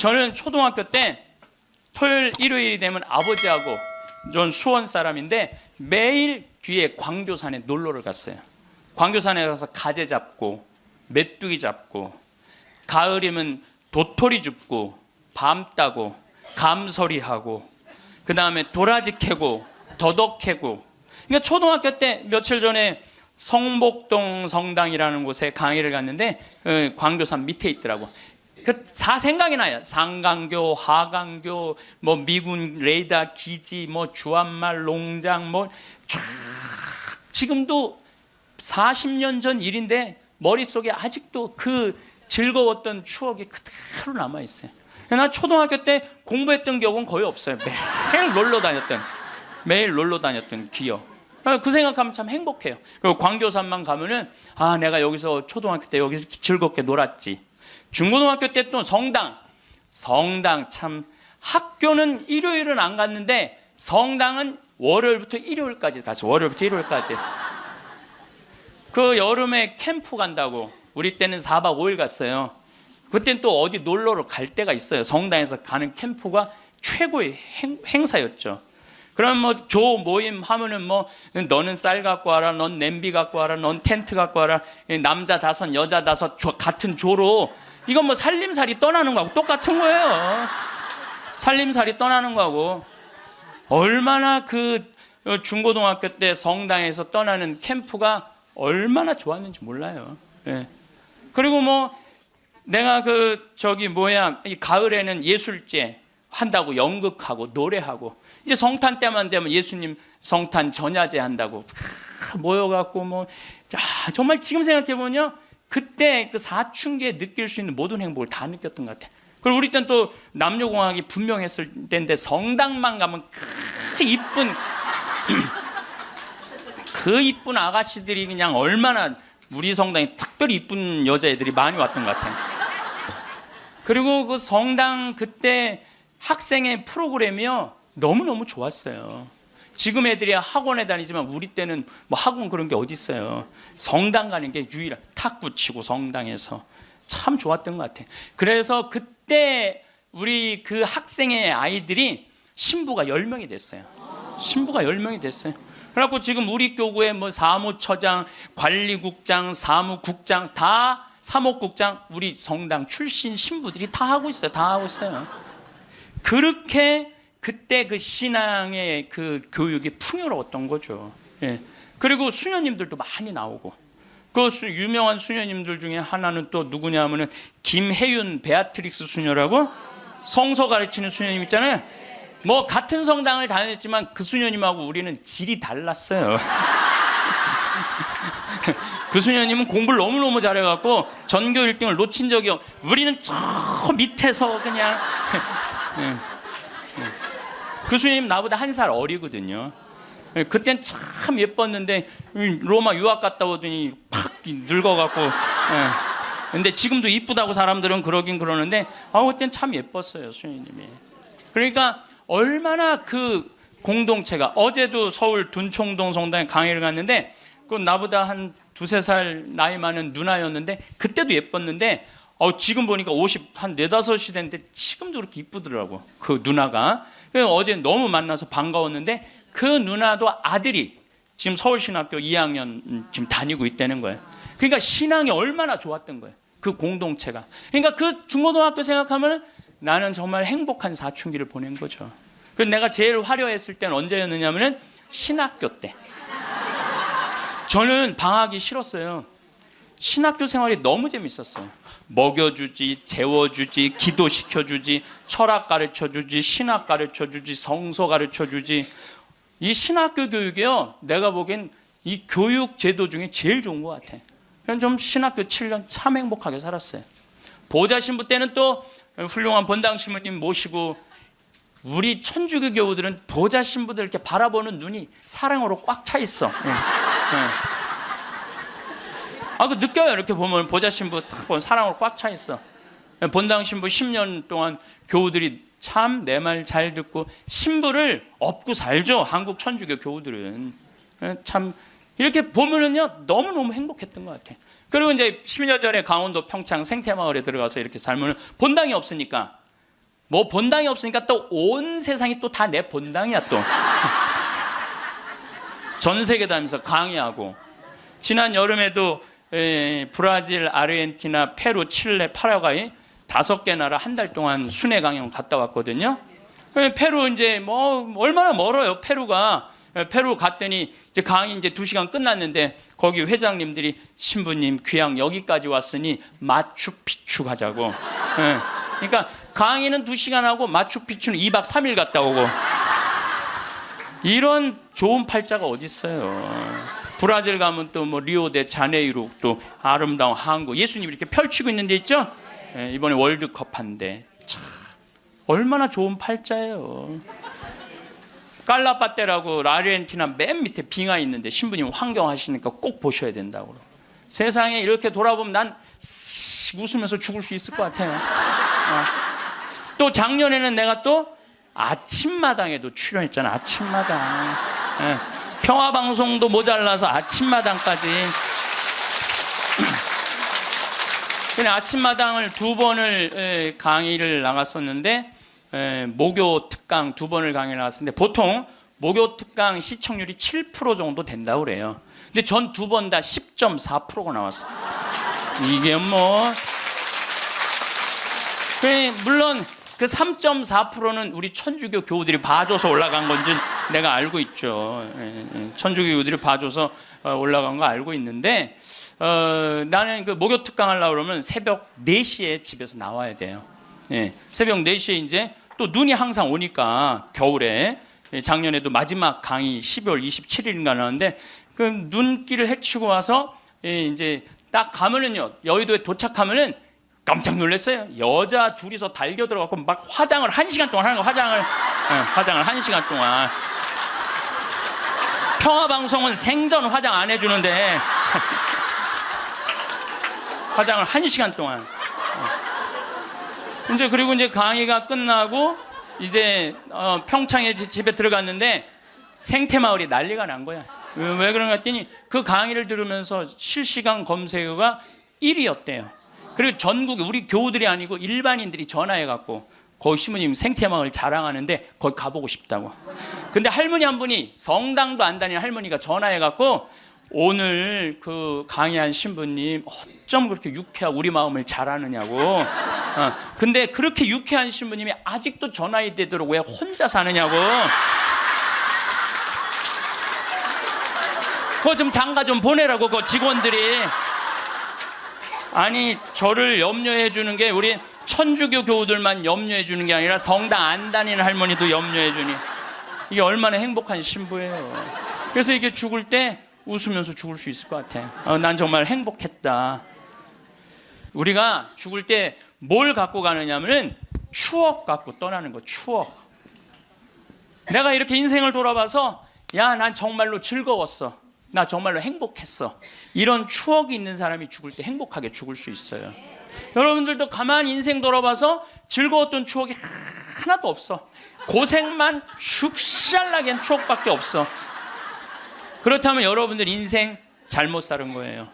저는 초등학교 때 토요일, 일요일이 되면 아버지하고, 전 수원 사람인데 매일 뒤에 광교산에 놀러를 갔어요. 광교산에 가서 가재 잡고 메뚜기 잡고, 가을이면 도토리 줍고 밤 따고 감서리하고, 그 다음에 도라지 캐고 더덕 캐고. 그러니까 초등학교 때 며칠 전에 성복동 성당이라는 곳에 강의를 갔는데 광교산 밑에 있더라고. 그 다 생각이 나요. 상강교, 하강교, 뭐 미군 레이더 기지, 뭐 주한말 농장, 뭐 쫙 지금도 40년 전 일인데 머릿속에 아직도 그 즐거웠던 추억이 그대로 남아 있어요. 나 초등학교 때 공부했던 기억은 거의 없어요. 매일 놀러 다녔던 기억. 그 생각하면 참 행복해요. 그리고 광교산만 가면은 아, 내가 여기서 초등학교 때 여기서 즐겁게 놀았지. 중고등학교 때 또 성당 참, 학교는 일요일은 안 갔는데 성당은 월요일부터 일요일까지 갔어요. 월요일부터 일요일까지. 그 여름에 캠프 간다고 우리 때는 4박 5일 갔어요. 그때는 또 어디 놀러를 갈 때가 있어요. 성당에서 가는 캠프가 최고의 행사였죠. 그럼 뭐 조 모임 하면은 뭐 너는 쌀 갖고 와라, 넌 냄비 갖고 와라, 넌 텐트 갖고 와라, 남자 5 여자 5 같은 조로, 이건 뭐 살림살이 떠나는 거하고 똑같은 거예요. 살림살이 떠나는 거하고. 얼마나 그 중고등학교 때 성당에서 떠나는 캠프가 얼마나 좋았는지 몰라요. 예. 그리고 뭐 내가 이 가을에는 예술제 한다고 연극하고 노래하고, 이제 성탄 때만 되면 예수님 성탄 전야제 한다고 모여갖고 뭐, 자, 정말 지금 생각해보면 그때 그 사춘기에 느낄 수 있는 모든 행복을 다 느꼈던 것 같아. 그리고 우리 때는 또 남녀공학이 분명했을 때인데 성당만 가면 그 이쁜 아가씨들이 그냥 얼마나, 우리 성당에 특별히 이쁜 여자애들이 많이 왔던 것 같아요. 그리고 그 성당 그때 학생의 프로그램이요 너무너무 좋았어요. 지금 애들이 학원에 다니지만 우리 때는 뭐 학원 그런 게 어디 있어요. 성당 가는 게 유일한, 탁구 치고 성당에서 참 좋았던 것 같아요. 그래서 그때 우리 그 학생의 아이들이 신부가 10명이 됐어요. 신부가 10명이 됐어요. 그래갖고 지금 우리 교구에 뭐 사무처장, 관리국장, 사무국장, 다 사목국장, 우리 성당 출신 신부들이 다 하고 있어요. 다 하고 있어요. 그렇게 그때 그 신앙의 그 교육이 풍요로웠던 거죠. 예. 그리고 수녀님들도 많이 나오고, 그 유명한 수녀님들 중에 하나는 또 누구냐면은 김혜윤 베아트릭스 수녀라고, 성서 가르치는 수녀님 있잖아요. 뭐 같은 성당을 다녔지만 그 수녀님하고 우리는 질이 달랐어요. 그 수녀님은 공부를 너무너무 잘해갖고 전교 1등을 놓친 적이 우리는 저 밑에서 그냥 그 수녀님 나보다 1살 어리거든요. 그땐 참 예뻤는데 로마 유학 갔다 오더니 팍 늙어갖고. 근데 지금도 이쁘다고 사람들은 그러긴 그러는데 그땐 참 예뻤어요, 수녀님이. 그러니까 얼마나 그 공동체가, 어제도 서울 둔총동 성당에 강의를 갔는데 그 나보다 한 2-3살 나이 많은 누나였는데 그때도 예뻤는데 지금 보니까 50, 4-5이 됐는데 지금도 그렇게 이쁘더라고, 그 누나가. 어제 너무 만나서 반가웠는데 그 누나도 아들이 지금 서울신학교 2학년 지금 다니고 있다는 거예요. 그러니까 신앙이 얼마나 좋았던 거예요, 그 공동체가. 그러니까 그 중고등학교 생각하면 나는 정말 행복한 사춘기를 보낸 거죠. 그래서 내가 제일 화려했을 때는 언제였느냐면은 신학교 때. 저는 방학이 싫었어요. 신학교 생활이 너무 재밌었어요. 먹여주지, 재워주지, 기도시켜주지, 철학 가르쳐주지, 신학 가르쳐주지, 성서 가르쳐주지. 이 신학교 교육이요, 내가 보기엔 이 교육 제도 중에 제일 좋은 것 같아. 그냥 좀 신학교 7년 참 행복하게 살았어요. 보좌 신부 때는 또 훌륭한 본당 신부님 모시고, 우리 천주교 교우들은 보좌 신부들 이렇게 바라보는 눈이 사랑으로 꽉 차 있어. 그 느껴요. 이렇게 보면 보좌 신부 딱 보면 사랑으로 꽉 차 있어. 본당 신부 10년 동안 교우들이 참 내 말 잘 듣고 신부를 업고 살죠, 한국 천주교 교우들은. 참 이렇게 보면은요 너무너무 행복했던 것 같아. 그리고 이제 10년 전에 강원도 평창 생태마을에 들어가서 이렇게 살면 본당이 없으니까 뭐 본당이 없으니까 또 온 세상이 또 다 내 본당이야 또. 전 세계 다니면서 강의하고. 지난 여름에도 브라질, 아르헨티나, 페루, 칠레, 파라과이 5개 나라 한 달 동안 순회 강연 갔다 왔거든요. 페루 이제 뭐 얼마나 멀어요 페루가. 페루 갔더니 이제 강의 이제 2시간 끝났는데 거기 회장님들이 신부님 귀양 여기까지 왔으니 마추픽추 가자고. 그러니까 강의는 2시간 하고 마추픽추는 2박 3일 갔다 오고. 이런 좋은 팔자가 어디 있어요. 브라질 가면 또 뭐 리오데자네이루 또 아름다운 항구 예수님이 이렇게 펼치고 있는 데 있죠. 이번에 월드컵 한데 참 얼마나 좋은 팔자예요. 깔라파테라고 아르헨티나 맨 밑에 빙하 있는데 신부님 환경하시니까 꼭 보셔야 된다고. 세상에 이렇게 돌아보면 난 웃으면서 죽을 수 있을 것 같아요. 또 작년에는 내가 또 아침마당에도 출연했잖아. 아침마당. 평화방송도 모자라서 아침마당까지. 그냥 아침마당을 2번을 강의를 나갔었는데 목요 특강 2번을 강의를 나갔었는데 보통 목요 특강 시청률이 7% 정도 된다고 그래요. 근데 전 2번 다 10.4%가 나왔어요. 이게 뭐 물론 그 3.4%는 우리 천주교 교우들이 봐줘서 올라간 건지 내가 알고 있죠. 천주교 교우들이 봐줘서 올라간 거 알고 있는데 나는 그 목요 특강 하려고 그러면 새벽 4시에 집에서 나와야 돼요. 새벽 4시에 이제 또 눈이 항상 오니까 겨울에 작년에도 마지막 강의 12월 27일인가 나왔는데 그 눈길을 헤치고 와서 이제 딱 가면은요 여의도에 도착하면은 깜짝 놀랐어요. 여자 둘이서 달겨 들어가고 막 화장을 1시간 동안 하는 거. 화장을 1시간 동안. 평화방송은 생전 화장 안 해주는데 화장을 1시간 동안. 이제 그리고 이제 강의가 끝나고 이제 평창에 집에 들어갔는데 생태마을이 난리가 난 거야. 왜 그런가 했더니 그 강의를 들으면서 실시간 검색어가 1위였대요. 그리고 전국에 우리 교우들이 아니고 일반인들이 전화해갖고 거기 신부님 생태마을 자랑하는데 거기 가보고 싶다고. 근데 할머니 한 분이 성당도 안 다니는 할머니가 전화해갖고 오늘 그 강의한 신부님 어쩜 그렇게 유쾌하고 우리 마음을 잘 아느냐고. 근데 그렇게 유쾌한 신부님이 아직도 전화해 되도록 왜 혼자 사느냐고. 그거 좀 장가 좀 보내라고 그 직원들이. 아니 저를 염려해 주는 게 우리 천주교 교우들만 염려해 주는 게 아니라 성당 안 다니는 할머니도 염려해 주니 이게 얼마나 행복한 신부예요. 그래서 이게 죽을 때 웃으면서 죽을 수 있을 것 같아. 난 정말 행복했다. 우리가 죽을 때 뭘 갖고 가느냐면은 추억 갖고 떠나는 거. 추억. 내가 이렇게 인생을 돌아봐서 야, 난 정말로 즐거웠어. 나 정말로 행복했어. 이런 추억이 있는 사람이 죽을 때 행복하게 죽을 수 있어요. 여러분들도 가만히 인생 돌아봐서 즐거웠던 추억이 하나도 없어. 고생만 죽살나게 한 추억밖에 없어. 그렇다면 여러분들 인생 잘못 사는 거예요.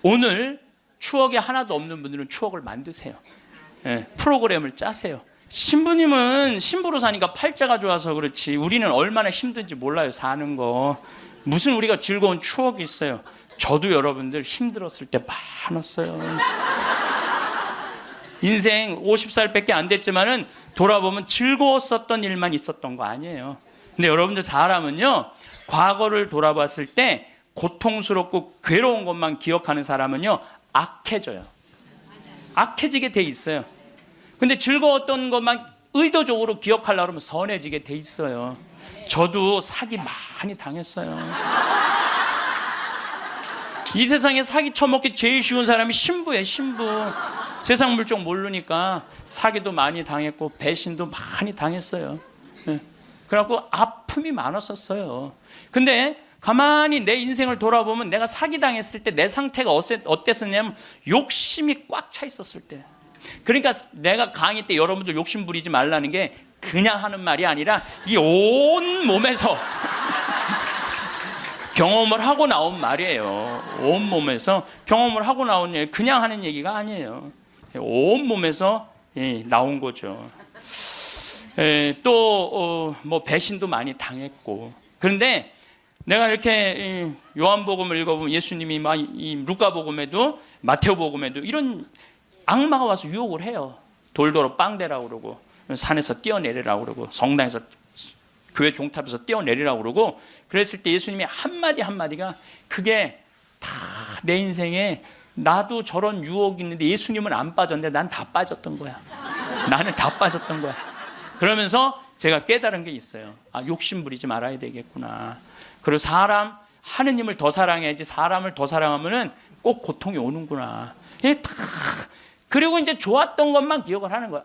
오늘 추억이 하나도 없는 분들은 추억을 만드세요. 프로그램을 짜세요. 신부님은 신부로 사니까 팔자가 좋아서 그렇지 우리는 얼마나 힘든지 몰라요. 사는 거. 무슨 우리가 즐거운 추억이 있어요. 저도 여러분들 힘들었을 때 많았어요. 인생 50살밖에 안 됐지만은 돌아보면 즐거웠었던 일만 있었던 거 아니에요. 근데 여러분들 사람은요 과거를 돌아봤을 때 고통스럽고 괴로운 것만 기억하는 사람은요 악해져요. 악해지게 돼 있어요. 근데 즐거웠던 것만 의도적으로 기억하려고 하면 선해지게 돼 있어요. 저도 사기 많이 당했어요. 이 세상에 사기 쳐먹기 제일 쉬운 사람이 신부예요. 신부. 세상 물정 모르니까 사기도 많이 당했고 배신도 많이 당했어요. 그래갖고 아픔이 많았었어요. 근데 가만히 내 인생을 돌아보면 내가 사기당했을 때 내 상태가 어땠었냐면 욕심이 꽉 차 있었을 때. 그러니까 내가 강의 때 여러분들 욕심 부리지 말라는 게 그냥 하는 말이 아니라 이 온 몸에서 경험을 하고 나온 말이에요. 온 몸에서 경험을 하고 나온 일, 그냥 하는 얘기가 아니에요. 온 몸에서 나온 거죠. 또 뭐 배신도 많이 당했고. 그런데 내가 이렇게 요한복음을 읽어보면 예수님이 이 루카복음에도 마테오복음에도 이런 악마가 와서 유혹을 해요. 돌도로 빵대라고 그러고 산에서 뛰어내리라고 그러고 성당에서 교회 종탑에서 뛰어내리라고 그러고 그랬을 때 예수님이 한마디 한마디가 그게 다 내 인생에 나도 저런 유혹이 있는데 예수님은 안 빠졌는데 난 다 빠졌던 거야. 나는 다 빠졌던 거야. 그러면서 제가 깨달은 게 있어요. 아, 욕심 부리지 말아야 되겠구나. 그리고 하느님을 더 사랑해야지 사람을 더 사랑하면은 꼭 고통이 오는구나. 그리고 이제 좋았던 것만 기억을 하는 거야.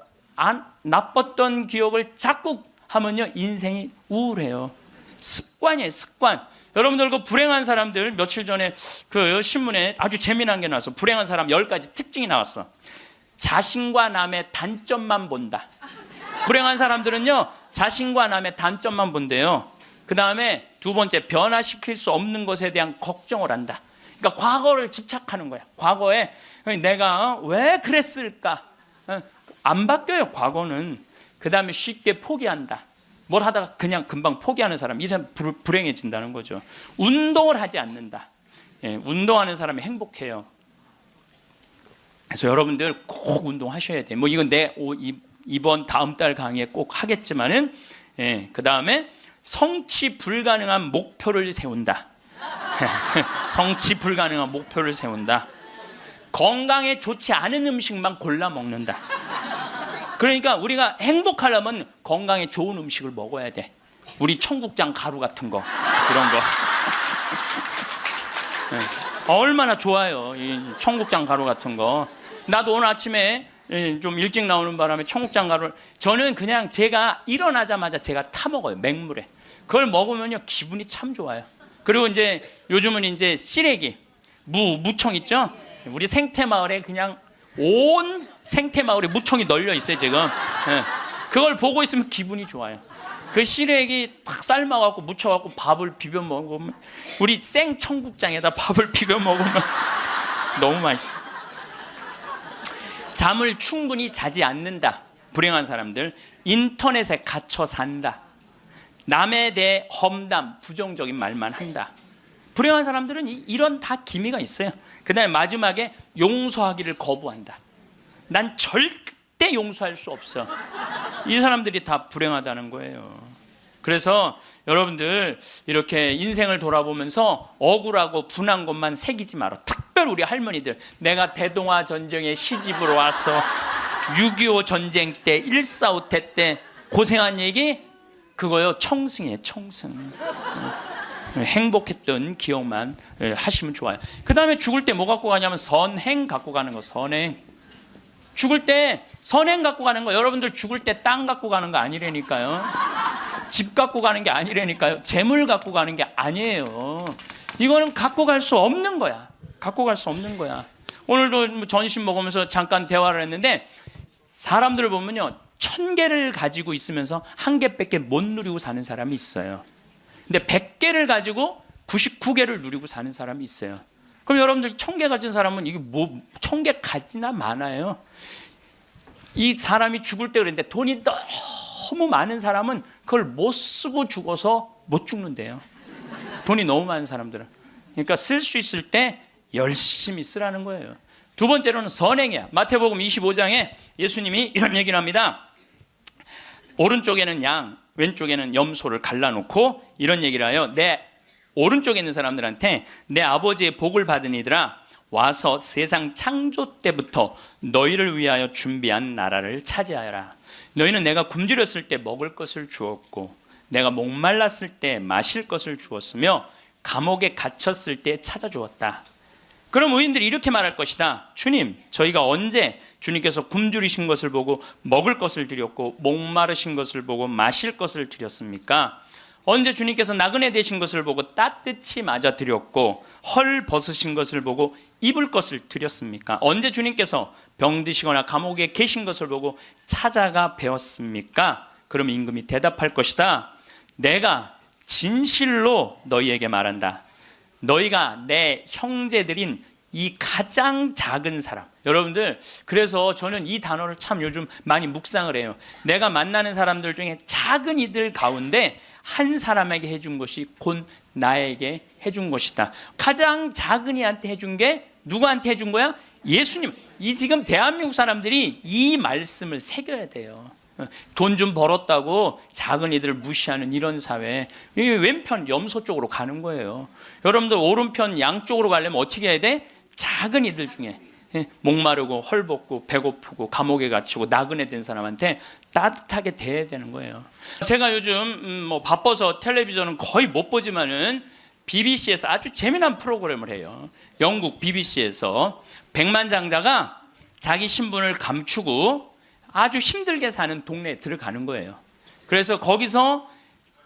나빴던 기억을 자꾸 하면요 인생이 우울해요. 습관이에요, 습관. 여러분들 그 불행한 사람들 며칠 전에 그 신문에 아주 재미난 게 나왔어. 불행한 사람 10가지 특징이 나왔어. 자신과 남의 단점만 본다. 불행한 사람들은요 자신과 남의 단점만 본대요. 그 다음에 두 번째, 변화시킬 수 없는 것에 대한 걱정을 한다. 그러니까 과거를 집착하는 거야. 과거에 내가 왜 그랬을까? 안 바뀌어요, 과거는. 그 다음에 쉽게 포기한다. 뭘 하다가 그냥 금방 포기하는 사람, 이 사람 불행해진다는 거죠. 운동을 하지 않는다. 운동하는 사람이 행복해요. 그래서 여러분들 꼭 운동하셔야 돼. 뭐 이건 이번 다음 달 강의에 꼭 하겠지만은, 그 다음에 성취 불가능한 목표를 세운다. 성취 불가능한 목표를 세운다. 건강에 좋지 않은 음식만 골라 먹는다. 그러니까 우리가 행복하려면 건강에 좋은 음식을 먹어야 돼. 우리 청국장 가루 같은 거, 이런 거. 얼마나 좋아요, 이 청국장 가루 같은 거. 나도 오늘 아침에 좀 일찍 나오는 바람에 청국장 가루를, 저는 그냥 제가 일어나자마자 제가 타 먹어요, 맹물에. 그걸 먹으면요 기분이 참 좋아요. 그리고 이제 요즘은 이제 시래기, 무청 있죠? 우리 생태마을에 그냥 온 생태마을에 무청이 널려 있어요 지금. 그걸 보고 있으면 기분이 좋아요. 그 시래기 탁 삶아갖고 무쳐갖고 밥을 비벼 먹으면, 우리 생청국장에다 밥을 비벼 먹으면 너무 맛있어. 잠을 충분히 자지 않는다. 불행한 사람들. 인터넷에 갇혀 산다. 남에 대해 험담, 부정적인 말만 한다. 불행한 사람들은 이런 다 기미가 있어요. 그 다음에 마지막에 용서하기를 거부한다. 난 절대 용서할 수 없어. 이 사람들이 다 불행하다는 거예요. 그래서 여러분들 이렇게 인생을 돌아보면서 억울하고 분한 것만 새기지 마라. 특별히 우리 할머니들, 내가 대동아 전쟁에 시집으로 와서 6.25 전쟁 때 1.4.5태 때 고생한 얘기, 그거요 청승이에요, 청승. 행복했던 기억만 하시면 좋아요. 그 다음에 죽을 때 뭐 갖고 가냐면 선행 갖고 가는 거. 선행. 죽을 때 선행 갖고 가는 거. 여러분들 죽을 때 땅 갖고 가는 거 아니라니까요. 집 갖고 가는 게 아니라니까요. 재물 갖고 가는 게 아니에요. 이거는 갖고 갈 수 없는 거야. 갖고 갈 수 없는 거야. 오늘도 전심 먹으면서 잠깐 대화를 했는데, 사람들을 보면요 1000개를 가지고 있으면서 1개밖에 못 누리고 사는 사람이 있어요. 근데 100개를 가지고 99개를 누리고 사는 사람이 있어요. 그럼 여러분들 1000개 가진 사람은 이게 뭐 1000개 가지나 많아요. 이 사람이 죽을 때 그랬는데, 돈이 너무 많은 사람은 그걸 못 쓰고 죽어서 못 죽는데요. 돈이 너무 많은 사람들은. 그러니까 쓸 수 있을 때 열심히 쓰라는 거예요. 두 번째로는 선행이야. 마태복음 25장에 예수님이 이런 얘기를 합니다. 오른쪽에는 양, 왼쪽에는 염소를 갈라놓고 이런 얘기를 해요. 내 오른쪽에 있는 사람들한테, 내 아버지의 복을 받은 이들아, 와서 세상 창조 때부터 너희를 위하여 준비한 나라를 차지하여라. 너희는 내가 굶주렸을 때 먹을 것을 주었고, 내가 목말랐을 때 마실 것을 주었으며, 감옥에 갇혔을 때 찾아주었다. 그럼 의인들이 이렇게 말할 것이다. 주님, 저희가 언제 주님께서 굶주리신 것을 보고 먹을 것을 드렸고, 목마르신 것을 보고 마실 것을 드렸습니까? 언제 주님께서 나그네 되신 것을 보고 따뜻히 맞아 드렸고, 헐 벗으신 것을 보고 입을 것을 드렸습니까? 언제 주님께서 병드시거나 감옥에 계신 것을 보고 찾아가 배웠습니까? 그럼 임금이 대답할 것이다. 내가 진실로 너희에게 말한다. 너희가 내 형제들인 이 가장 작은 사람. 여러분들, 그래서 저는 이 단어를 참 요즘 많이 묵상을 해요. 내가 만나는 사람들 중에 작은 이들 가운데 한 사람에게 해준 것이 곧 나에게 해준 것이다. 가장 작은 이한테 해준 게 누구한테 해준 거야? 예수님. 이 지금 대한민국 사람들이 이 말씀을 새겨야 돼요. 돈 좀 벌었다고 작은 이들을 무시하는 이런 사회, 왼편 염소 쪽으로 가는 거예요. 여러분들 오른편 양쪽으로 가려면 어떻게 해야 돼? 작은 이들 중에 목마르고 헐벗고 배고프고 감옥에 갇히고 나그네 된 사람한테 따뜻하게 대해야 되는 거예요. 제가 요즘 바빠서 텔레비전은 거의 못 보지만은 BBC에서 아주 재미난 프로그램을 해요. 영국 BBC에서 백만장자가 자기 신분을 감추고 아주 힘들게 사는 동네에 들어가는 거예요. 그래서 거기서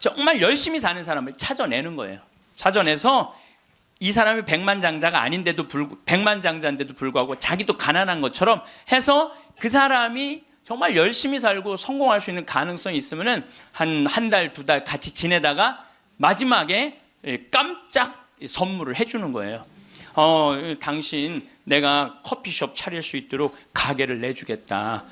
정말 열심히 사는 사람을 찾아내는 거예요. 찾아내서 이 사람이 백만장자인데도 불구하고 자기도 가난한 것처럼 해서 그 사람이 정말 열심히 살고 성공할 수 있는 가능성이 있으면은 한 달, 두 달 같이 지내다가 마지막에 깜짝 선물을 해주는 거예요. 당신 내가 커피숍 차릴 수 있도록 가게를 내주겠다.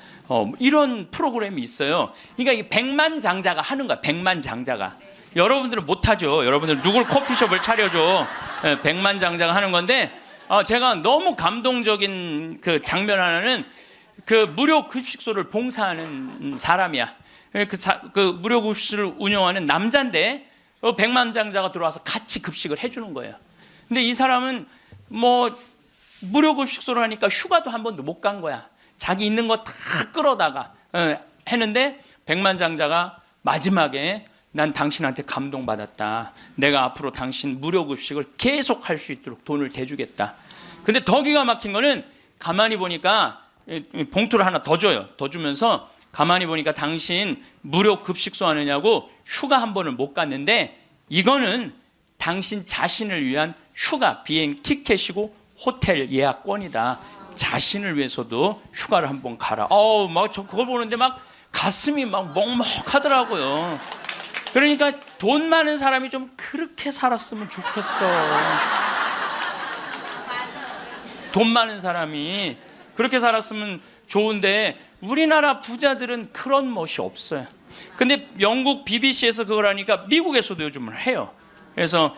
이런 프로그램이 있어요. 그러니까 이 백만장자가 하는 거야. 백만장자가. 여러분들은 못하죠. 여러분들 누굴 커피숍을 차려줘. 백만장자가 하는 건데, 제가 너무 감동적인 그 장면 하나는 그 무료 급식소를 봉사하는 사람이야. 그 무료 급식소를 운영하는 남자인데 백만장자가 들어와서 같이 급식을 해주는 거예요. 근데 이 사람은 무료 급식소를 하니까 휴가도 한 번도 못 간 거야. 자기 있는 거 다 끌어다가 했는데 백만장자가 마지막에 난 당신한테 감동받았다. 내가 앞으로 당신 무료 급식을 계속 할 수 있도록 돈을 대주겠다. 근데 더 기가 막힌 거는 가만히 보니까 봉투를 하나 더 줘요. 더 주면서 가만히 보니까 당신 무료 급식소 하느냐고 휴가 한 번을 못 갔는데 이거는 당신 자신을 위한 휴가 비행 티켓이고 호텔 예약권이다. 자신을 위해서도 휴가를 한번 가라. 저 그걸 보는데 막 가슴이 막 먹먹하더라고요. 그러니까 돈 많은 사람이 좀 그렇게 살았으면 좋겠어. 돈 많은 사람이 그렇게 살았으면 좋은데 우리나라 부자들은 그런 멋이 없어요. 근데 영국 BBC에서 그걸 하니까 미국에서도 요즘은 해요. 그래서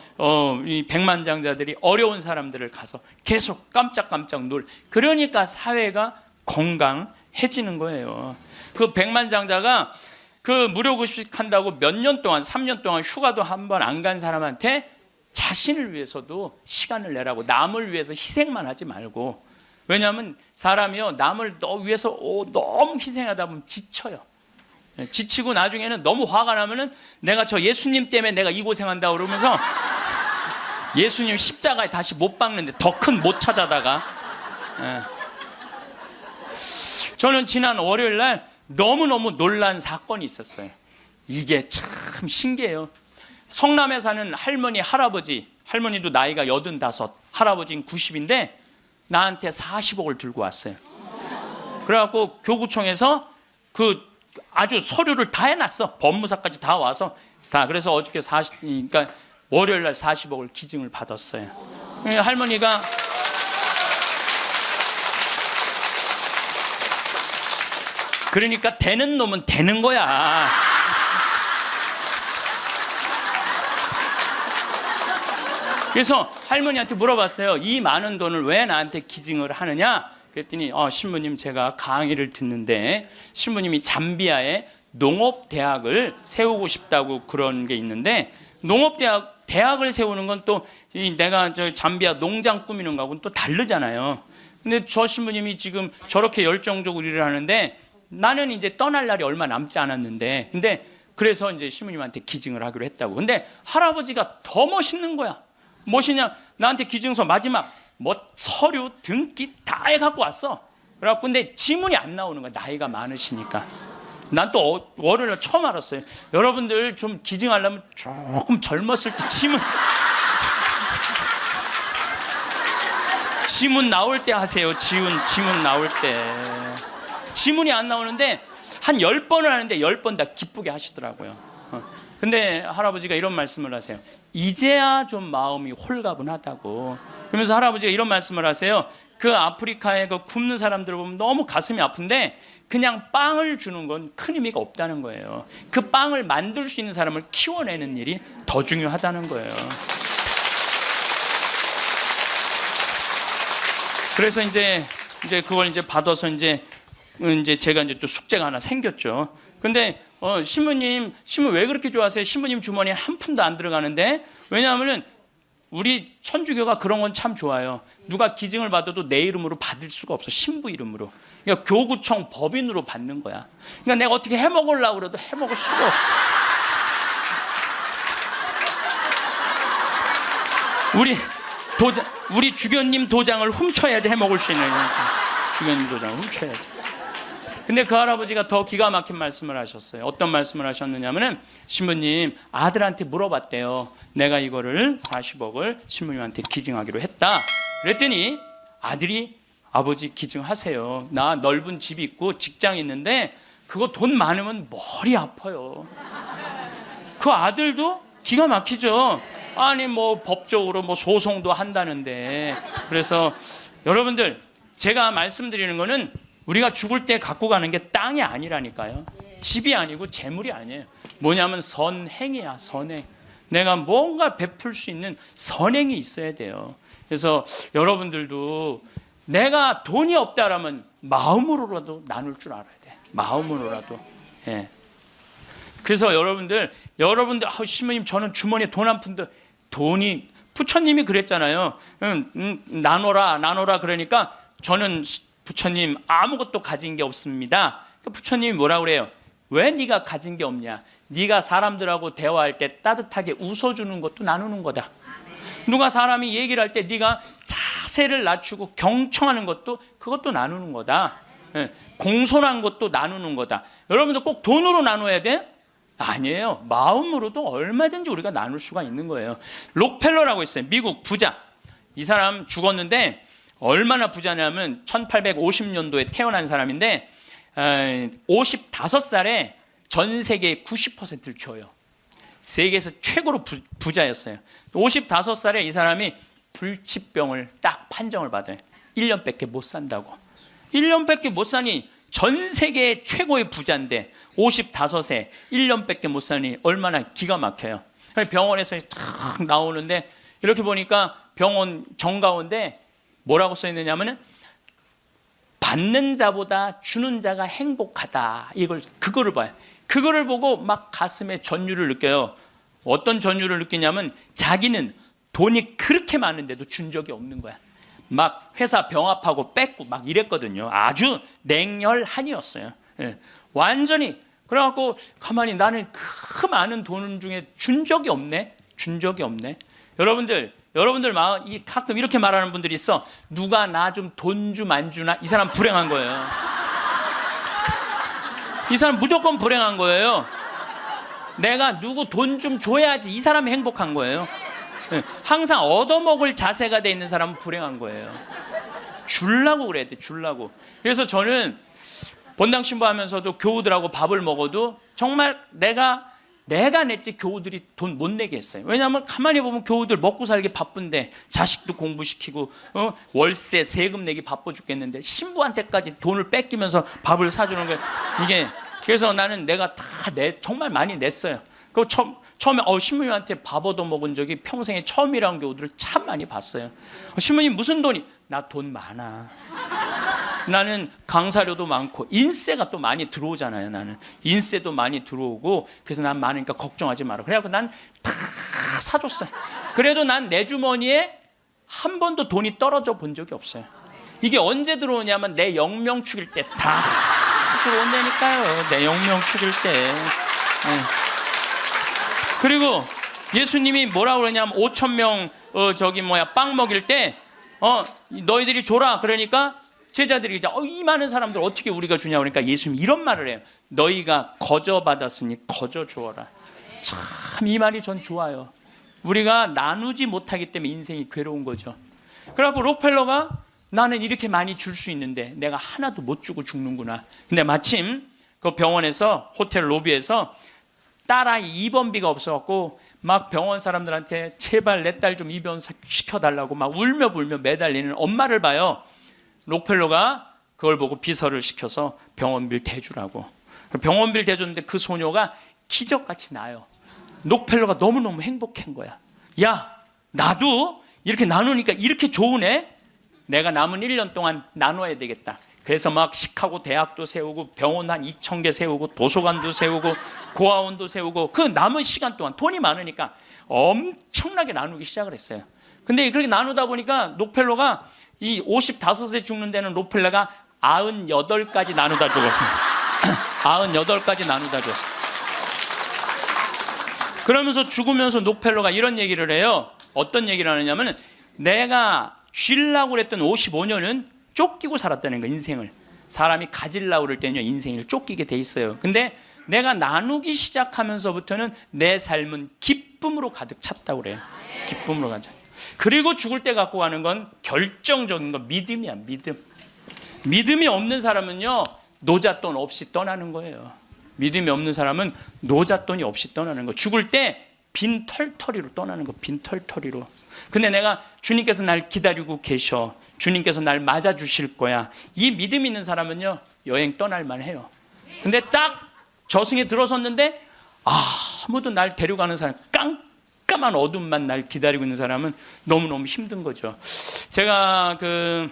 이 백만장자들이 어려운 사람들을 가서 계속 깜짝깜짝 그러니까 사회가 건강해지는 거예요. 그 백만장자가 그 무료 급식 한다고 몇 년 동안 3년 동안 휴가도 한 번 안 간 사람한테 자신을 위해서도 시간을 내라고, 남을 위해서 희생만 하지 말고. 왜냐하면 사람이요, 남을 위해서 너무 희생하다 보면 지쳐요. 지치고 나중에는 너무 화가 나면은 내가 저 예수님 때문에 내가 이 고생한다 그러면서 예수님 십자가에 다시 못 박는데 더 큰 못 찾아다가. 저는 지난 월요일 날 너무너무 놀란 사건이 있었어요. 이게 참 신기해요. 성남에 사는 할머니, 할머니도 나이가 85, 할아버지는 90인데 나한테 40억을 들고 왔어요. 그래갖고 교구청에서 아주 서류를 다 해놨어. 법무사까지 다 와서 다. 그래서 어저께 그러니까 월요일 날 40억을 기증을 받았어요. 할머니가 그러니까 되는 놈은 되는 거야. 그래서 할머니한테 물어봤어요. 이 많은 돈을 왜 나한테 기증을 하느냐? 그랬더니 신부님, 제가 강의를 듣는데 신부님이 잠비아에 농업대학을 세우고 싶다고 그런 게 있는데, 농업대학을 세우는 건 또 내가 저 잠비아 농장 꾸미는 거하고는 또 다르잖아요. 근데 저 신부님이 지금 저렇게 열정적으로 일을 하는데 나는 이제 떠날 날이 얼마 남지 않았는데, 근데 그래서 이제 신부님한테 기증을 하기로 했다고. 근데 할아버지가 더 멋있는 거야. 멋있냐? 나한테 기증서 마지막 서류 등기 다 해갖고 왔어. 그래갖고 근데 지문이 안 나오는 거야. 나이가 많으시니까. 난 또 월요일에 처음 알았어요. 여러분들 좀 기증하려면 조금 젊었을 때 지문 나올 때 하세요. 지문 나올 때. 지문이 안 나오는데 한 10번을 하는데 10번 다 기쁘게 하시더라고요. 근데 할아버지가 이런 말씀을 하세요. 이제야 좀 마음이 홀가분하다고. 그러면서 할아버지가 이런 말씀을 하세요. 그 아프리카에 그 굶는 사람들을 보면 너무 가슴이 아픈데 그냥 빵을 주는 건 큰 의미가 없다는 거예요. 그 빵을 만들 수 있는 사람을 키워내는 일이 더 중요하다는 거예요. 그래서 이제 그걸 이제 받아서 이제 제가 이제 또 숙제가 하나 생겼죠. 근데 신부님 왜 그렇게 좋아하세요? 신부님 주머니에 한 푼도 안 들어가는데. 왜냐하면은 우리 천주교가 그런 건 참 좋아요. 누가 기증을 받아도 내 이름으로 받을 수가 없어. 신부 이름으로. 그러니까 교구청 법인으로 받는 거야. 그러니까 내가 어떻게 해먹으려고 그래도 해먹을 수가 없어. 우리 주교님 도장을 훔쳐야지 해먹을 수 있는 거니까. 주교님 도장을 훔쳐야지. 근데 그 할아버지가 더 기가 막힌 말씀을 하셨어요. 어떤 말씀을 하셨느냐면은 신부님 아들한테 물어봤대요. 내가 이거를 40억을 신부님한테 기증하기로 했다. 그랬더니 아들이 아버지 기증하세요. 나 넓은 집이 있고 직장이 있는데 그거 돈 많으면 머리 아파요. 그 아들도 기가 막히죠. 아니 뭐 법적으로 뭐 소송도 한다는데. 그래서 여러분들 제가 말씀드리는 거는 우리가 죽을 때 갖고 가는 게 땅이 아니라니까요. 집이 아니고 재물이 아니에요. 뭐냐면 선행이야. 선행. 내가 뭔가 베풀 수 있는 선행이 있어야 돼요. 그래서 여러분들도 내가 돈이 없다라면 마음으로라도 나눌 줄 알아야 돼. 마음으로라도. 예. 그래서 여러분들 신부님 저는 주머니에 돈 한 푼도. 돈이 부처님이 그랬잖아요. 나눠라 그러니까 저는 부처님 아무것도 가진 게 없습니다. 부처님이 뭐라 그래요? 왜 네가 가진 게 없냐? 네가 사람들하고 대화할 때 따뜻하게 웃어주는 것도 나누는 거다. 누가 사람이 얘기를 할 때 네가 자세를 낮추고 경청하는 것도 그것도 나누는 거다. 공손한 것도 나누는 거다. 여러분들 꼭 돈으로 나눠야 돼? 아니에요. 마음으로도 얼마든지 우리가 나눌 수가 있는 거예요. 록펠러라고 있어요. 미국 부자. 이 사람 죽었는데 얼마나 부자냐면 1850년도에 태어난 사람인데 55살에 전 세계의 90%를 줘요. 세계에서 최고로 부자였어요. 55살에 이 사람이 불치병을 딱 판정을 받아요. 1년밖에 못 산다고. 1년밖에 못 사니 전 세계 최고의 부자인데 55세 1년밖에 못 사니 얼마나 기가 막혀요. 병원에서 탁 나오는데 이렇게 보니까 병원 정가운데 뭐라고 써 있느냐면은 받는 자보다 주는 자가 행복하다. 그거를 봐요. 그거를 보고 막 가슴에 전율을 느껴요. 어떤 전율을 느끼냐면 자기는 돈이 그렇게 많은데도 준 적이 없는 거야. 막 회사 병합하고 뺏고 막 이랬거든요. 아주 냉혈한이었어요. 예. 완전히. 그래갖고 가만히 나는 그 많은 돈 중에 준 적이 없네. 여러분들 가끔 이렇게 말하는 분들이 있어. 누가 나 좀 돈 좀 안 주나? 이 사람 불행한 거예요. 이 사람 무조건 불행한 거예요. 내가 누구 돈 좀 줘야지 이 사람이 행복한 거예요. 항상 얻어먹을 자세가 돼 있는 사람은 불행한 거예요. 주려고 그래야 돼. 주려고. 그래서 저는 본당 신부하면서도 교우들하고 밥을 먹어도 정말 내가 냈지 교우들이 돈 못 내게 했어요. 왜냐하면 가만히 보면 교우들 먹고 살기 바쁜데 자식도 공부시키고 월세 세금 내기 바빠 죽겠는데 신부한테까지 돈을 뺏기면서 밥을 사주는 거예요. 이게 그래서 나는 내가 다 정말 많이 냈어요. 그 처음에 신부님한테 밥 얻어 먹은 적이 평생에 처음이라는 교우들을 참 많이 봤어요. 신부님 무슨 돈이? 나 돈 많아. 나는 강사료도 많고 인세가 또 많이 들어오잖아요. 나는 인세도 많이 들어오고 그래서 난 많으니까 걱정하지 마라. 그래갖고 난 다 사줬어요. 그래도 난 내 주머니에 한 번도 돈이 떨어져 본 적이 없어요. 이게 언제 들어오냐면 내 영명 축일 때 다 들어온다니까요. 내 영명 축일 때. 그리고 예수님이 뭐라고 그러냐면 5,000명 빵 먹일 때 너희들이 줘라. 그러니까 제자들이 이 많은 사람들 어떻게 우리가 주냐 그러니까 예수님이 이런 말을 해요. 너희가 거저 받았으니 거저 주어라. 참 이 말이 전 좋아요. 우리가 나누지 못하기 때문에 인생이 괴로운 거죠. 그래갖고 록펠러가 나는 이렇게 많이 줄 수 있는데 내가 하나도 못 주고 죽는구나. 근데 마침 그 병원에서 호텔 로비에서 딸아이 입원비가 없어갖고 막 병원 사람들한테 제발 내 딸 좀 입원 시켜달라고 막 울며 불며 매달리는 엄마를 봐요. 록펠러가 그걸 보고 비서를 시켜서 병원비를 대주라고. 병원비를 대줬는데 그 소녀가 기적같이 나요. 록펠러가 너무너무 행복한 거야. 야, 나도 이렇게 나누니까 이렇게 좋으네. 내가 남은 1년 동안 나눠야 되겠다. 그래서 막 시카고 대학도 세우고 병원 한 2,000개 세우고 도서관도 세우고 고아원도 세우고 그 남은 시간 동안 돈이 많으니까 엄청나게 나누기 시작을 했어요. 근데 그렇게 나누다 보니까 록펠러가 이 55세 죽는 데는 록펠러가 98까지 나누다 죽었습니다. 98까지 나누다 죽었어요. 그러면서 죽으면서 록펠러가 이런 얘기를 해요. 어떤 얘기를 하느냐면 내가 쥐려고 그랬던 55년은 쫓기고 살았다는 거. 인생을 사람이 가지려고 그럴 때는요 인생을 쫓기게 돼 있어요. 근데 내가 나누기 시작하면서부터는 내 삶은 기쁨으로 가득 찼다고 그래요. 기쁨으로 가득. 그리고 죽을 때 갖고 가는 건 결정적인 건 믿음이야. 믿음이 없는 사람은요 노잣돈 없이 떠나는 거예요. 믿음이 없는 사람은 노잣돈이 없이 떠나는 거. 죽을 때 빈 털터리로 떠나는 거. 빈 털터리로. 근데 내가 주님께서 날 기다리고 계셔. 주님께서 날 맞아주실 거야. 이 믿음 있는 사람은요 여행 떠날 만해요. 근데 딱 저승에 들어섰는데 아무도 날 데려가는 사람, 깜깜한 어둠만 날 기다리고 있는 사람은 너무너무 힘든 거죠. 제가 한